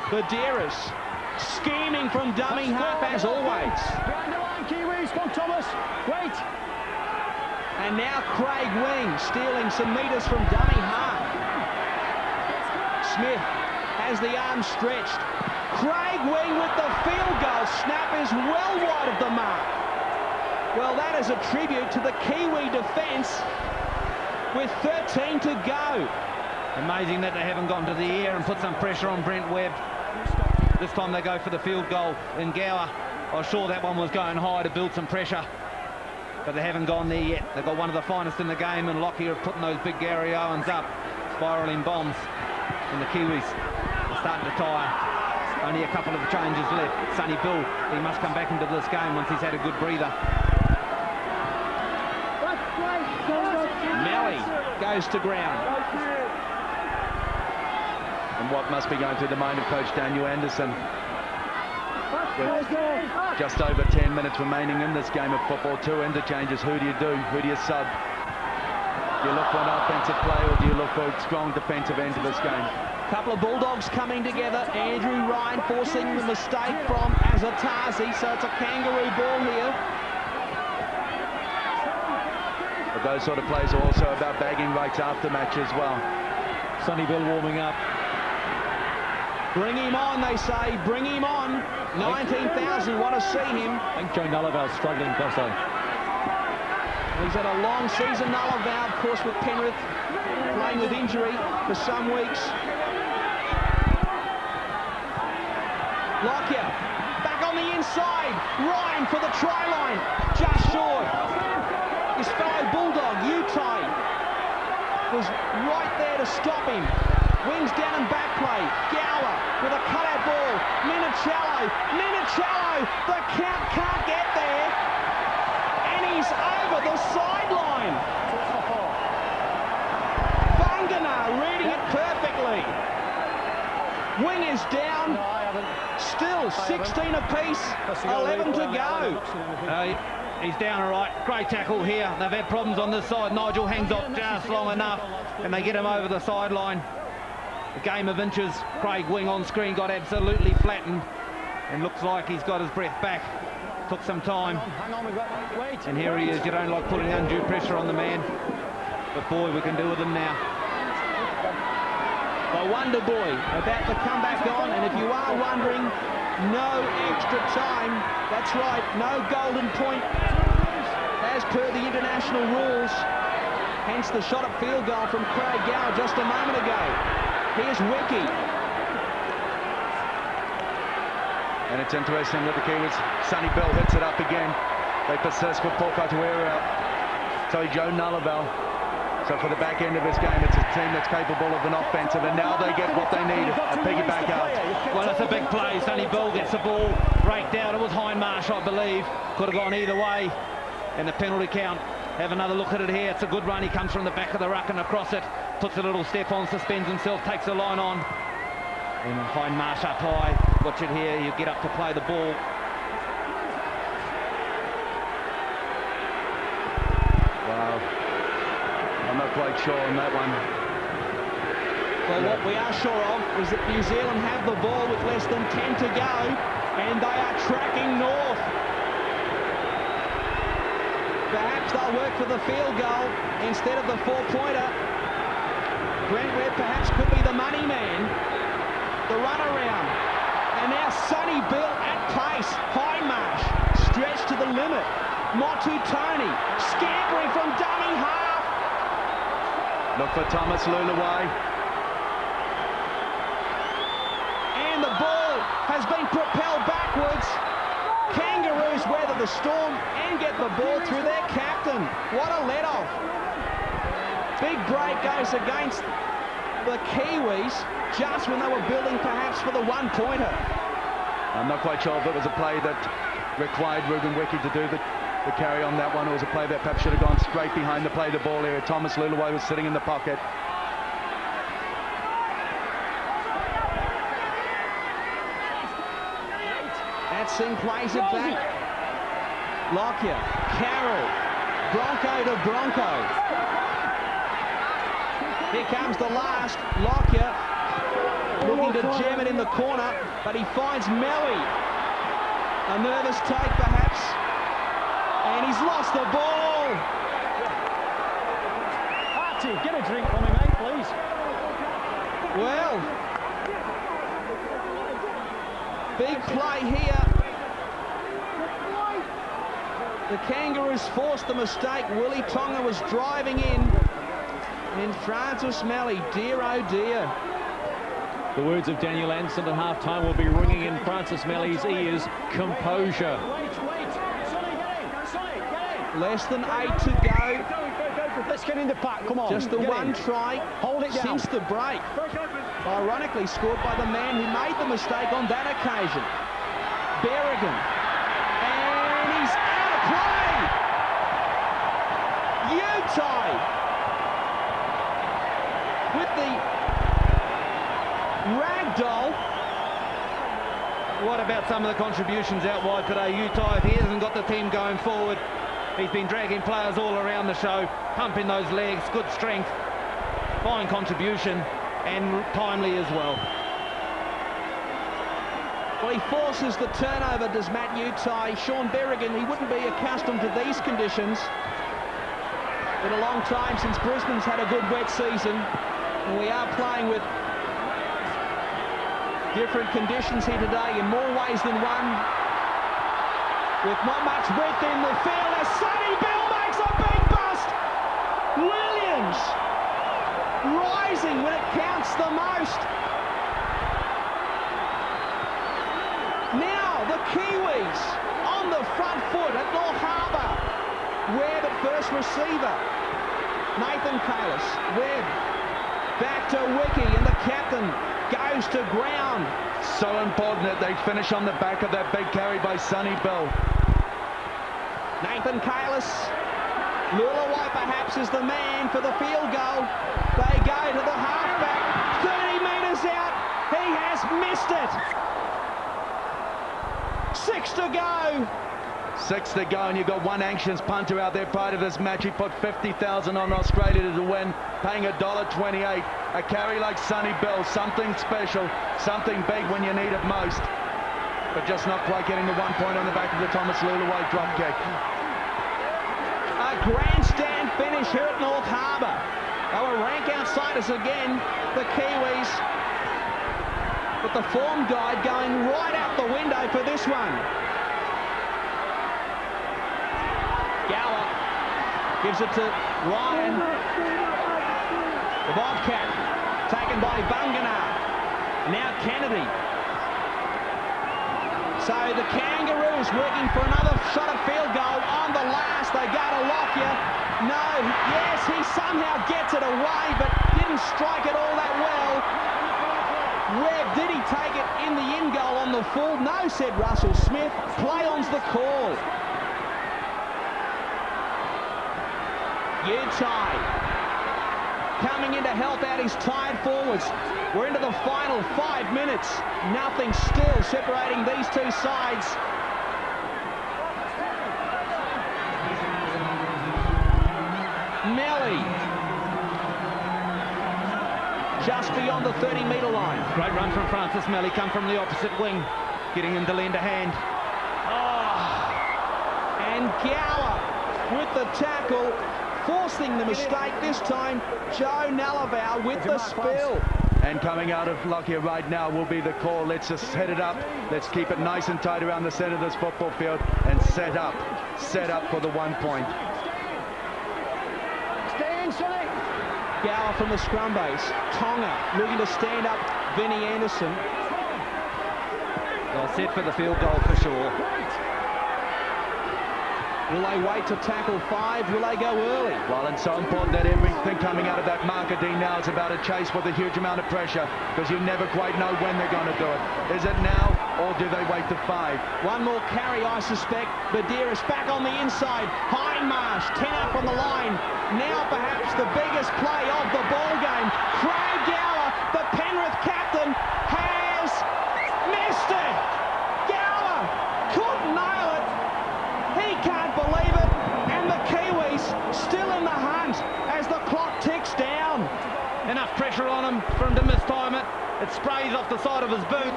Badiras. Scheming from dummy half as always. Behind the line, Kiwis. Come on, Thomas. Wait. And now Craig Wing stealing some metres from dummy half. Smith has the arm stretched. Craig Wing with the field goal. Snap is well wide of the mark. Well, that is a tribute to the Kiwi defence with 13 to go. Amazing that they haven't gone to the air and put some pressure on Brent Webb. This time they go for the field goal, and Gower I was sure that one was going high to build some pressure, but they haven't gone there yet. They've got one of the finest in the game, and Lockyer putting those big Gary Owens up, spiralling bombs, and the Kiwis are starting to tire. Only a couple of changes left. Sonny Bill, he must come back into this game once he's had a good breather. Melly goes to ground. And what must be going through the mind of Coach Daniel Anderson, with just over 10 minutes remaining in this game of football. 2 interchanges. Who do you do? Who do you sub? Do you look for an offensive play, or do you look for a strong defensive end to this game? Couple of Bulldogs coming together. Andrew Ryan forcing the mistake from Azatazi, so it's a kangaroo ball here. But those sort of plays are also about bagging rights after match as well. Sonny Bill warming up. Bring him on, they say. Bring him on. 19,000 want to see him. I think Joe Nullival's struggling, Costo. He's had a long season, Nullival, of course, with Penrith, playing with injury for some weeks. Lockyer, back on the inside. Ryan for the try line. Just short. His fellow Bulldog, Utai, was right there to stop him. Wings down and back play. Gower with a cutout ball. Minicello. The count can't get there. And he's over the sideline. Vangana reading it perfectly. Wing is down. Still 16 apiece. 11 to go. He's down all right. Great tackle here. They've had problems on this side. Nigel hangs off just long enough, and they get him over the sideline. A game of inches. Craig Wing on screen got absolutely flattened, and looks like he's got his breath back. Took some time. Hang on, we've got... Wait. And here he is. You don't like putting undue pressure on the man, but boy, we can do with him now. The Wonder Boy about to come back on, and if you are wondering, no extra time. That's right, no golden point as per the international rules. Hence the shot at field goal from Craig Gower just a moment ago. Here's Wiki. And it's interesting that the Kiwis, Sonny Bill hits it up again. They persist with Paul Katuera out. Sorry, Joe Nullival. So for the back end of this game, it's a team that's capable of an offensive, and now they get what they need, a piggyback out. Well, it's a big play. Sonny Bill gets the ball raked out. It was Hindmarsh, I believe. Could have gone either way. And the penalty count. Have another look at it here. It's a good run. He comes from the back of the ruck and across it. Puts a little step on, suspends himself, takes the line on. And Hindmarsh up high. Watch it here. You get up to play the ball. Wow. I'm not quite sure on that one. Well, what we are sure of is that New Zealand have the ball with less than 10 to go, and they are tracking north. Perhaps they'll work for the field goal instead of the 4-pointer. Brent Webb perhaps could be the money man. The runaround. And now Sonny Bill at pace. Hindmarsh stretched to the limit. Motu Tony scampering from dummy half. Look for Thomas Luluwai. And the ball has been propelled backwards. Kangaroos weather the storm and get the ball through their captain. What a let-off. Big break goes against the Kiwis just when they were building perhaps for the 1-pointer. I'm not quite sure if it was a play that required Ruben Wiki to do the carry on that one. It was a play that perhaps should have gone straight behind the play the ball area. Thomas Luluwai was sitting in the pocket. Singh plays it back. Lockyer, Carroll, Bronco to Bronco. Here comes the last. Lockyer looking to jam it in the corner, but he finds Melly. A nervous take perhaps, and he's lost the ball. Archie, get a drink for me, mate, please. Well, big play here. The Kangaroos forced the mistake. Willie Tonga was driving in. And Francis Melly, dear oh dear. The words of Daniel Anderson at half-time will be ringing in Francis Melly's ears. Composure. Less than 8 to go. Let's get in the pack, come on. Just the one try Hold it down. since the break. Ironically scored by the man who made the mistake on that occasion. Berrigan. And he's out of play. Utai with the ragdoll. What about some of the contributions out wide today? Utai, if he hasn't got the team going forward, he's been dragging players all around the show, pumping those legs, good strength, fine contribution, and timely as well. Well, he forces the turnover, does Matt Utai. Sean Berrigan, he wouldn't be accustomed to these conditions. In a long time since Brisbane's had a good wet season, and we are playing with different conditions here today in more ways than one. With not much width in the field as Sonny Bill makes a big bust. Williams rising when it counts the most. Now the Kiwis on the front foot at North Harbour. Webb at first receiver. Nathan Kalis. Webb back to Wiki, and the captain goes to ground. So important that they finish on the back of that big carry by Sonny Bill. Nathan Kalis. Lulawai perhaps is the man for the field goal. They go to the halfback. 30 metres out. He has missed it. 6 to go. 6 to go, and you've got one anxious punter out there part of this match. He put 50,000 on Australia to win, paying $1.28. A carry like Sonny Bill, something special, something big when you need it most. But just not quite getting the 1 point on the back of the Thomas Lulawai drop kick. A grandstand finish here at North Harbour. They were rank outsiders again, the Kiwis. But the form guide going right out the window for this one. Gower gives it to Ryan. The Bobcat taken by Bungana. Now Kennedy. So the Kangaroos working for another shot at field goal on the last. They go to Lockyer. No, yes, he somehow gets it away, but didn't strike it all that well. Webb, did he take it in the in goal on the full? No, said Russell Smith. Play on's the call. Utai coming in to help out his tired forwards. We're into the final 5 minutes. Nothing still separating these two sides. Melly just beyond the 30-metre line. Great run from Francis Melly, come from the opposite wing, getting him to lend a hand. And Gower with the tackle, forcing the mistake this time. Joe Nalavow with the spill. And coming out of Lockyer right now will be the call. Let's just head it up. Let's keep it nice and tight around the centre of this football field and set up for the 1 point. Stay in, Sonny. Gower from the scrum base. Tonga looking to stand up Vinnie Anderson. Well, set for the field goal for sure. Will they wait to tackle 5? Will they go early? Well, it's so important that everything coming out of that marker, Dean, now is about a chase with a huge amount of pressure, because you never quite know when they're going to do it. Is it now, or do they wait to 5? One more carry, I suspect. Badiris back on the inside. Hindmarsh, 10 up on the line. Now perhaps the biggest play of the ball game. Craig Gower, the Penrith captain, has missed it. Gower couldn't nail it. He can't believe it. And the Kiwis still in the hunt as the clock ticks down. Enough pressure on him for him to mistime it. It sprays off the side of his boot.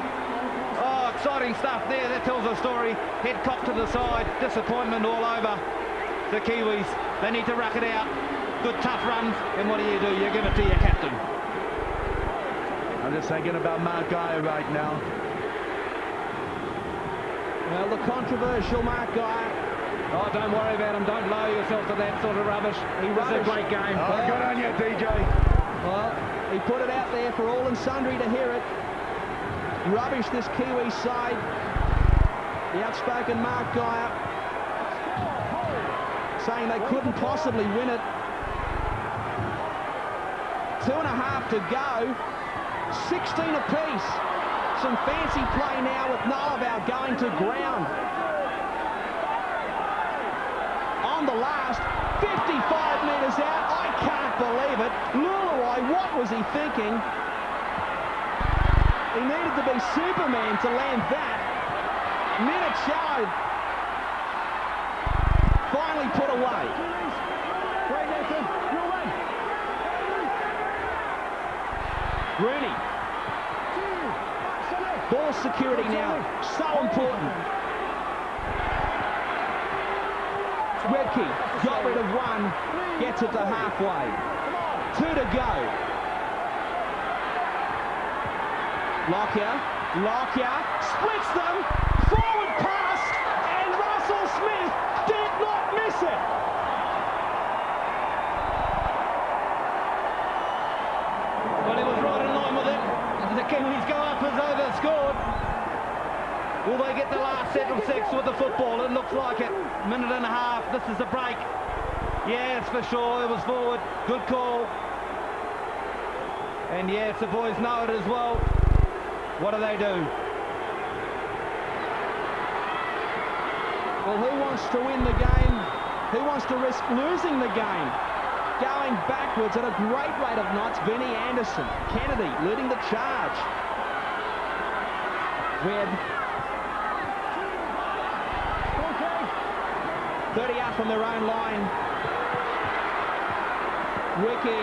Oh, exciting stuff there. That tells a story. Head cocked to the side. Disappointment all over the Kiwis. They need to rack it out. Good tough runs. And what do? You give it to your captain. I'm just thinking about Mark Geyer right now. Well, the controversial Mark Geyer. Oh, don't worry about him. Don't lower yourself to that sort of rubbish. It was a great game. Oh, good on you, DJ. Well, he put it out there for all and sundry to hear it. rubbish, this Kiwi side. The outspoken Mark Geyer saying they couldn't possibly win it. 2.5 to go. 16 apiece. Some fancy play now with Nullarbor going to ground. On the last, 55 metres out. I can't believe it. Luluai, what was he thinking? He needed to be Superman to land that. Minute finally put away. Rooney. Ball security now, so important. Redkey got rid of one, gets it to halfway. 2 to go. Lockyer splits them, forward pass, and Russell Smith did not miss it. Well, he was right in line with it. The Kiwis go up as overscored. Will they get the last set of 6 with the football? It looks like it. Minute and a half. This is a break. Yes, for sure. It was forward. Good call. And yes, the boys know it as well. What do they do? Well, who wants to win the game? Who wants to risk losing the game? Going backwards at a great rate of knots, Vinnie Anderson. Kennedy leading the charge. Webb. 30 out from their own line. Wiki.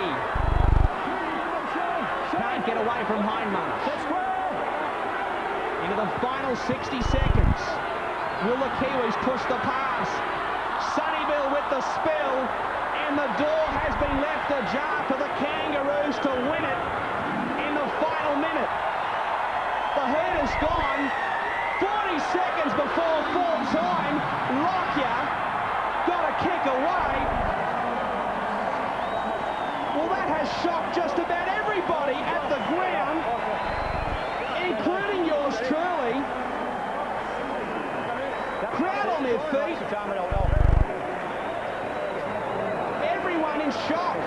Can't get away from Hindman. Into the final 60 seconds. Will the Kiwis push the pass? Sunnyville with the spill. And the door has been left ajar for the Kangaroos to win it in the final minute. The head is gone. 40 seconds before full time. Lockyer got a kick away. Well, that has shocked just about everybody at the ground, including yours truly. Crowd on their feet. Everyone in shock.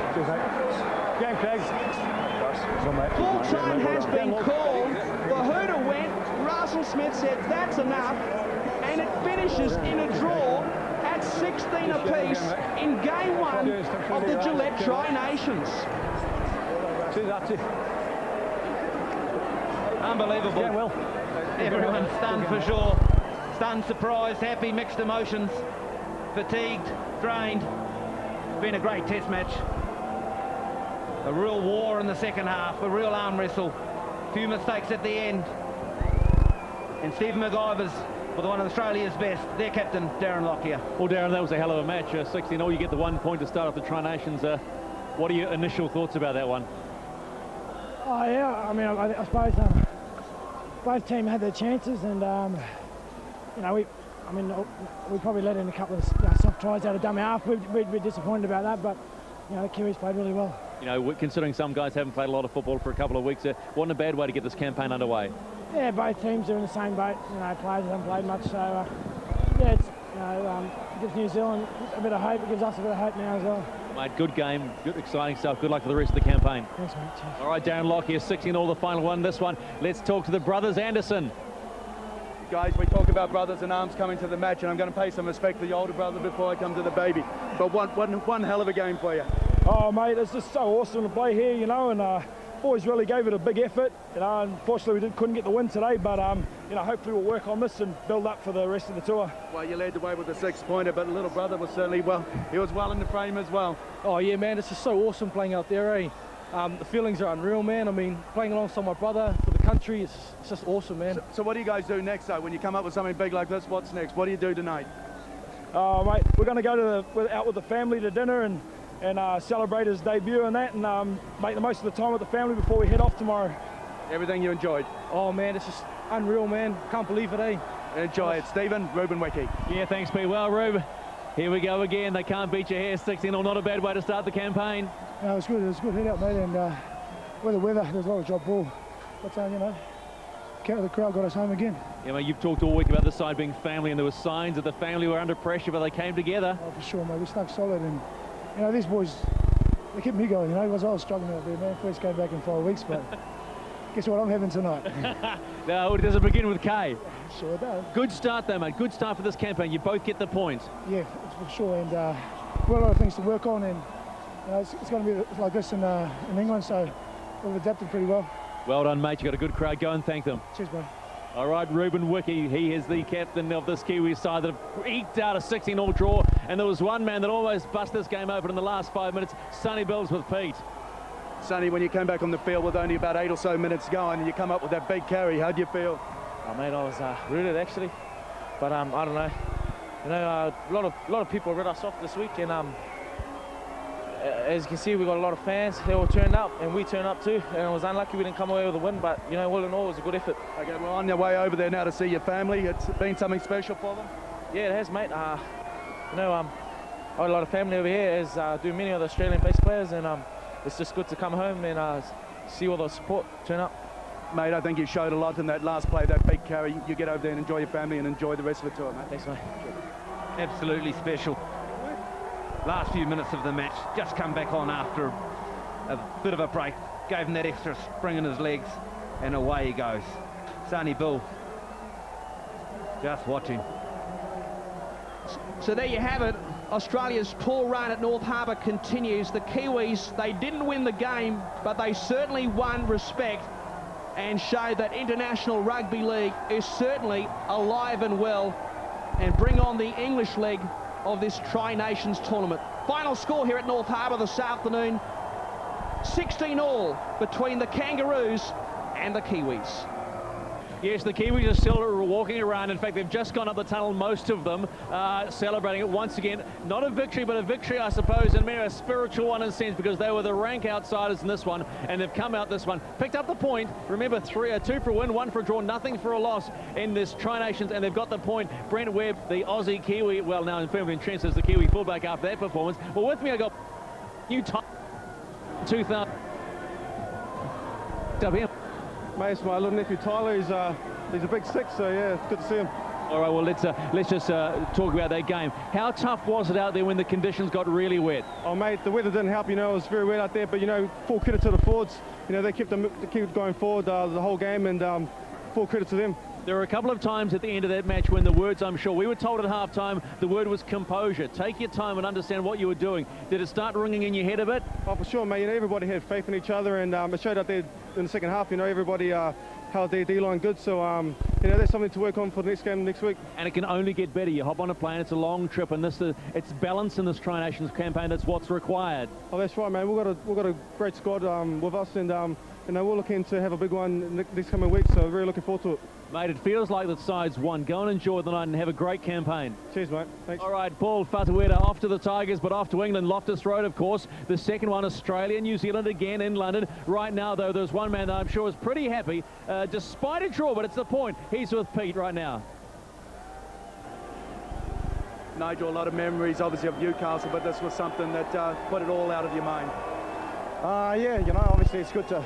Full time has been called. The hooter went. Russell Smith said that's enough, and it finishes in a draw at 16 apiece in game 1 of the Gillette Tri-Nations. Unbelievable. Yeah, well. Everyone's stunned for sure. Stunned, surprised, happy, mixed emotions. Fatigued, drained. It's been a great test match. A real war in the second half, a real arm wrestle. A few mistakes at the end. And Stephen McIver's with one of Australia's best, their captain, Darren Lockyer. Well, Darren, that was a hell of a match. 16-all, you get the 1 point to start off the Tri-Nations. What are your initial thoughts about that one? Oh, yeah, I mean, I suppose both teams had their chances, and, you know, we probably let in a couple of soft tries out of dummy half. We'd be disappointed about that, but, you know, the Kiwis played really well. You know, considering some guys haven't played a lot of football for a couple of weeks, wasn't a bad way to get this campaign underway. Yeah, both teams are in the same boat. You know, players haven't played much, so yeah, it's, you know, it gives New Zealand a bit of hope. It gives us a bit of hope now as well. Mate, good game, good exciting stuff. Good luck for the rest of the campaign. Thanks, mate. Cheers. All right, Darren Lockyer, 16-all, the final one. This one, let's talk to the brothers Anderson. Guys, we talk about brothers in arms coming to the match, and I'm going to pay some respect to the older brother before I come to the baby. But one hell of a game for you. Oh, mate, it's just so awesome to play here, you know, and boys really gave it a big effort. You know, unfortunately we couldn't get the win today, but you know, hopefully we'll work on this and build up for the rest of the tour. Well, you led the way with the 6-pointer, but little brother was certainly he was well in the frame as well. Oh yeah, man, it's just so awesome playing out there, eh? The feelings are unreal, man. I mean, playing alongside my brother for the country, it's just awesome, man. So what do you guys do next, though? When you come up with something big like this, what's next? What do you do tonight? Oh, mate, we're going to go out with the family to dinner and celebrate his debut and that, and make the most of the time with the family before we head off tomorrow. Everything you enjoyed? Oh man, it's just unreal, man. Can't believe it, eh? Enjoy it. Stephen, Ruben Wiki. Yeah, thanks, Pete. Well, Rube, here we go again. They can't beat you here. 16-all, not a bad way to start the campaign. No, it was good. It was a good hit out, mate, and with the weather, there's a lot of drop ball. But, you know, the crowd got us home again. Yeah, mate, you've talked all week about the side being family, and there were signs that the family were under pressure, but they came together. Oh, for sure, mate. We stuck solid, and you know these boys, they kept me going. You know, I was struggling out there, man. First came back in 5 weeks, but guess what I'm having tonight? No, does it begin with K? Sure it does. Good start though, mate. Good start for this campaign. You both get the point. Yeah, for sure, and we've got a lot of things to work on, and you know, it's going to be like this in England, so we've adapted pretty well. Well done, mate. You've got a good crowd. Go and thank them. Cheers, bro. All right, Ruben Wiki, he is the captain of this Kiwi side that have eked out a 16-all draw, and there was one man that almost bust this game open in the last 5 minutes. Sonny Bills with Pete. Sonny, when you came back on the field with only about 8 or so minutes going, and you come up with that big carry, how do you feel? Oh, mate, I was rooted actually, but I don't know. You know, a lot of people read us off this week, and as you can see, we got a lot of fans. They all turned up, and we turned up too. And it was unlucky we didn't come away with a win, but you know, all in all, it was a good effort. Okay, well, on your way over there now to see your family, it's been something special for them? Yeah, it has, mate. You know, I got a lot of family over here, as do many of the Australian-based players, and it's just good to come home and see all the support turn up. Mate, I think you showed a lot in that last play, that big carry. You get over there and enjoy your family and enjoy the rest of the tour, mate. Thanks, mate. Absolutely special. Last few minutes of the match, just come back on after a bit of a break, gave him that extra spring in his legs, and away he goes. Sonny Bill, just watching. So there you have it. Australia's poor run at North Harbour continues. The Kiwis, they didn't win the game, but they certainly won respect and showed that International Rugby League is certainly alive and well, and bring on the English leg of this Tri-Nations tournament. Final score here at North Harbour this afternoon, 16-all between the Kangaroos and the Kiwis. Yes, the Kiwis are still walking around. In fact, they've just gone up the tunnel, most of them, celebrating it once again. Not a victory, but a victory, I suppose, and maybe a spiritual one in a sense, because they were the rank outsiders in this one, and they've come out this one, picked up the point. Remember, 2 for a win, 1 for a draw, nothing for a loss in this Tri-Nations, and they've got the point. Brent Webb, the Aussie Kiwi, well, now firmly entrenched as the Kiwi fullback after that performance. Well, with me, I got new time, 2000. Mate, it's my little nephew Tyler. He's a big stick, so yeah, it's good to see him. All right, well, let's just talk about that game. How tough was it out there when the conditions got really wet? Oh, mate, the weather didn't help. You know, it was very wet out there, but you know, full credit to the forwards. You know, they kept going forward the whole game, and full credit to them. There were a couple of times at the end of that match when the words, I'm sure, we were told at halftime, the word was composure. Take your time and understand what you were doing. Did it start ringing in your head a bit? Oh, for sure, mate. You know, everybody had faith in each other, and it showed out there in the second half. You know, everybody held their D-line good, so you know, there's something to work on for the next game next week. And it can only get better. You hop on a plane, it's a long trip, and it's balance in this Tri-Nations campaign. That's what's required. Oh, that's right, man. We've got a great squad with us, and you know, we're looking to have a big one next coming week, so really looking forward to it. Mate, it feels like the side's won. Go and enjoy the night and have a great campaign. Cheers, mate. Thanks. All right, Paul Fatueta off to the Tigers, but off to England. Loftus Road, of course. The second one, Australia, New Zealand again in London. Right now, though, there's one man that I'm sure is pretty happy, despite a draw, but it's the point. He's with Pete right now. Nigel, a lot of memories, obviously, of Newcastle, but this was something that put it all out of your mind. Yeah, you know, obviously it's good to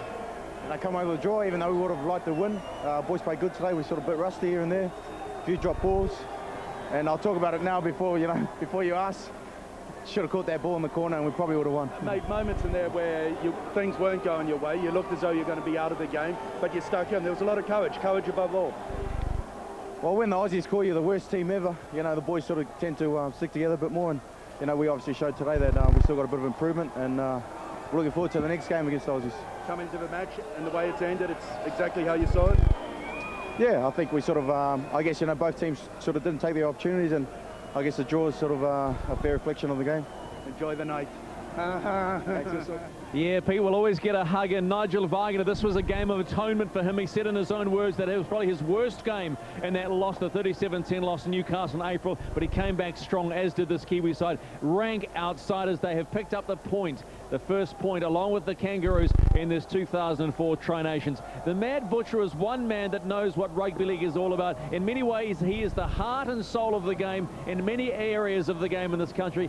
come over the draw, even though we would have liked to win. Boys played good today. We're sort of a bit rusty here and there. A few drop balls. And I'll talk about it now before you ask. Should have caught that ball in the corner and we probably would have won. Mate, moments in there where things weren't going your way. You looked as though you're going to be out of the game, but you stuck in. There was a lot of courage above all. Well, when the Aussies call you the worst team ever, you know, the boys sort of tend to stick together a bit more. And, you know, we obviously showed today that we've still got a bit of improvement, and we're looking forward to the next game against the Aussies. Coming to the match and the way it's ended, it's exactly how you saw it? Yeah, I think we sort of, I guess, you know, both teams sort of didn't take the opportunities, and I guess the draw is sort of a fair reflection of the game. Enjoy the night. Yeah, Pete will always get a hug, and Nigel Wagner, this was a game of atonement for him. He said in his own words that it was probably his worst game in that loss, the 37-10 loss to Newcastle in April, but he came back strong, as did this Kiwi side. Rank outsiders, they have picked up the point, the first point, along with the Kangaroos in this 2004 Tri-Nations. The Mad Butcher is one man that knows what rugby league is all about. In many ways, he is the heart and soul of the game in many areas of the game in this country.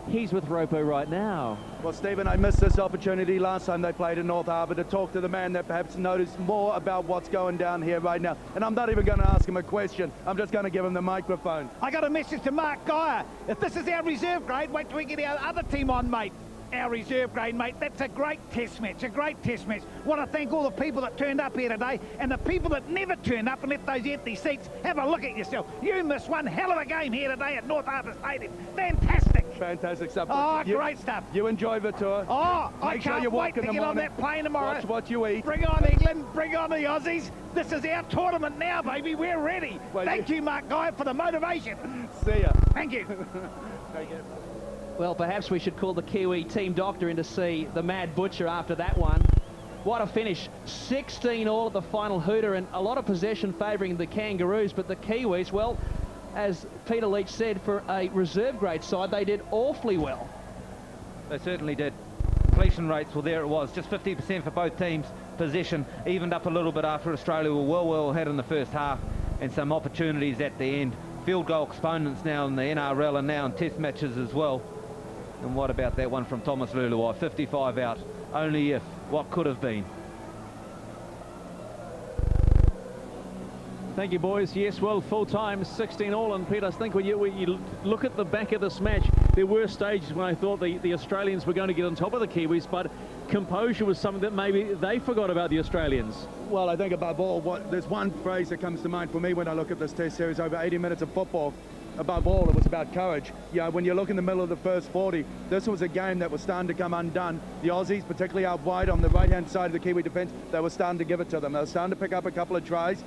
He's with Ropo right now. Well, Stephen, I missed this opportunity last time they played in North Harbour to talk to the man that perhaps noticed more about what's going down here right now. And I'm not even going to ask him a question. I'm just going to give him the microphone. I got a message to Mark Geyer. If this is our reserve grade, wait till we get our other team on, mate. Our reserve grade, mate. That's a great test match, a great test match. Want to thank all the people that turned up here today and the people that never turned up and left those empty seats. Have a look at yourself. You missed one hell of a game here today at North Harbour Stadium. Fantastic. Fantastic stuff. Oh, great stuff. You enjoy the tour. Oh, I Make sure can't you wait walk to in the get on morning. that plane tomorrow. Watch what you eat. Bring on England, bring on the Aussies. This is our tournament now, baby. We're ready. Well, Thank you, Mark Geyer, for the motivation. See ya. Thank you. Well, perhaps we should call the Kiwi team doctor in to see the Mad Butcher after that one. What a finish. 16 all at the final hooter, and a lot of possession favouring the Kangaroos, but the Kiwis, well, as Peter Leach said, for a reserve grade side, they did awfully well. They certainly did. Completion rates, well, there it was, just 50% for both teams. Possession evened up a little bit after Australia were well ahead in the first half, and some opportunities at the end. Field goal exponents now in the NRL and now in test matches as well. And what about that one from Thomas Luluai? 55 out. Only if. What could have been. Thank you, boys. Yes, well, full time, 16 all. And Pete, I think when you look at the back of this match, there were stages when I thought the Australians were going to get on top of the Kiwis, but composure was something that maybe they forgot about the Australians. Well, I think above all, there's one phrase that comes to mind for me when I look at this test series, over 80 minutes of football. Above all, it was about courage. You know, when you look in the middle of the first 40, this was a game that was starting to come undone. The Aussies, particularly out wide on the right-hand side of the Kiwi defence, they were starting to give it to them. They were starting to pick up a couple of tries.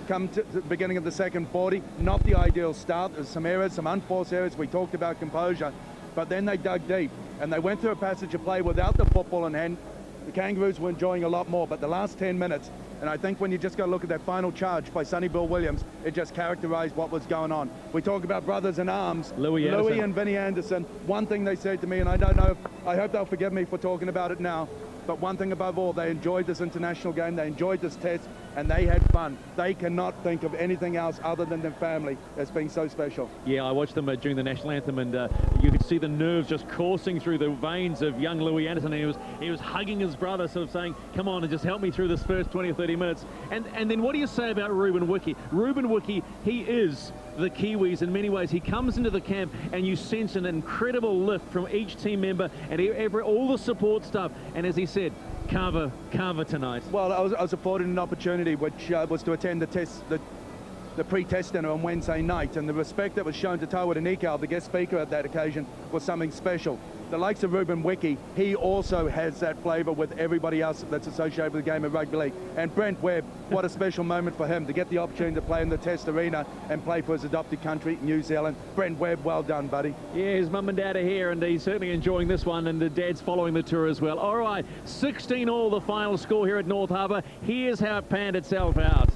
Come to the beginning of the second 40, not the ideal start. There's some errors, some unforced errors. We talked about composure, but then they dug deep and they went through a passage of play without the football in hand. The Kangaroos were enjoying a lot more, but the last 10 minutes, and I think when you just got to look at that final charge by Sonny Bill Williams, it just characterised what was going on. We talk about brothers in arms, Louis and Vinnie Anderson. One thing they said to me, and I don't know, I hope they'll forgive me for talking about it now, but one thing above all, they enjoyed this international game, they enjoyed this test, and they had fun. They cannot think of anything else other than their family as being so special. Yeah, I watched them during the national anthem, and you could see the nerves just coursing through the veins of young Louis Anderson. And he was hugging his brother, sort of saying, come on and just help me through this first 20 or 30 minutes. And then what do you say about Ruben Wiki? Ruben Wiki, he is the Kiwis in many ways. He comes into the camp and you sense an incredible lift from each team member and all the support stuff. And as he said, Carver tonight. Well, I was afforded an opportunity which was to attend the pre-test dinner on Wednesday night, and the respect that was shown to Tawa Nikau, the guest speaker at that occasion, was something special. The likes of Ruben Wiki, he also has that flavour with everybody else that's associated with the game of rugby league. And Brent Webb, what a special moment for him to get the opportunity to play in the test arena and play for his adopted country, New Zealand. Brent Webb, well done, buddy. Yeah, his mum and dad are here, and he's certainly enjoying this one, and the dad's following the tour as well. All right, 16 all the final score here at North Harbour. Here's how it panned itself out.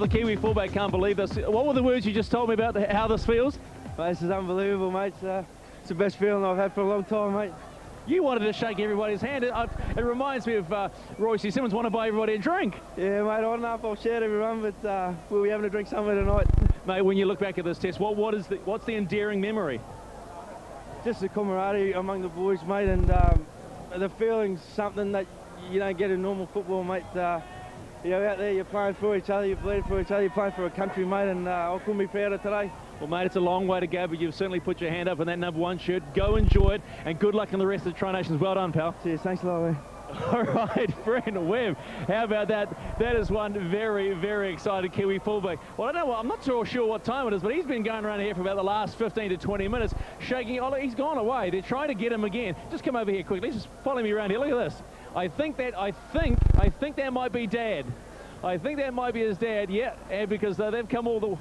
the Kiwi fullback can't believe this. What were the words you just told me about how this feels? Mate, this is unbelievable, mate. It's the best feeling I've had for a long time, mate. You wanted to shake everybody's hand. It reminds me of Royce Simmons wanted to buy everybody a drink. Yeah, mate, I don't know if I'll share it everyone, but we'll be having a drink somewhere tonight. Mate, when you look back at this test, what's the endearing memory? Just the camaraderie among the boys, mate, and the feeling's something that you don't get in normal football, mate. You're out there, you're playing for each other, you're bleeding for each other, you're playing for a country, mate, and I couldn't be prouder today. Well, mate, it's a long way to go, but you've certainly put your hand up in that #1 shirt. Go enjoy it, and good luck in the rest of the Tri-Nations. Well done, pal. Cheers, thanks a lot, mate. All right, Brent Webb, how about that? That is one very, very excited Kiwi fullback. Well, I don't know, I'm not sure what time it is, but he's been going around here for about the last 15 to 20 minutes, shaking. Oh, he's gone away. They're trying to get him again. Just come over here quickly. Just follow me around here. Look at this. I think that might be Dad. I think that might be his dad. Yeah, because they've come all the.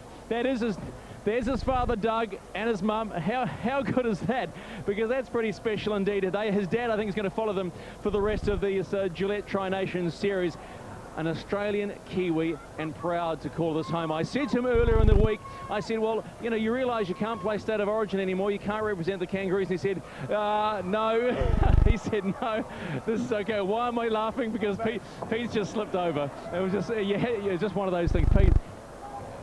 There's his father, Doug, and his mum. How good is that? Because that's pretty special indeed. His dad, I think, is going to follow them for the rest of this Gillette Tri-Nations series. An Australian Kiwi, and proud to call this home. I said to him earlier in the week, I said, well, you know, you realise you can't play State of Origin anymore. You can't represent the Kangaroos. And he said, no. He said, no, this is okay. Why am I laughing? Because Pete's just slipped over. It was just, just one of those things. Pete,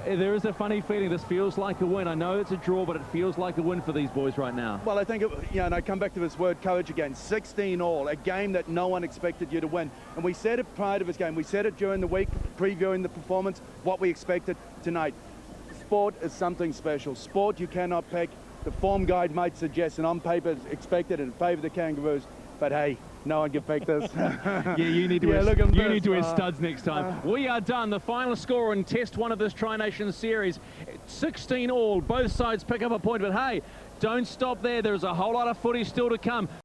there is a funny feeling this feels like a win. I know it's a draw, but it feels like a win for these boys right now. Well, I think, and I come back to this word courage again, 16-all, a game that no one expected you to win. And we said it prior to this game. We said it during the week, previewing the performance, what we expected tonight. Sport is something special. Sport you cannot pick. The form guide might suggest, and on paper it's expected in favour of the Kangaroos, but hey, no one can pick this. Yeah, you need to wear studs next time. We are done. The final score in Test 1 of this Tri-Nations series, 16-all. Both sides pick up a point, but hey, don't stop there. There's a whole lot of footy still to come.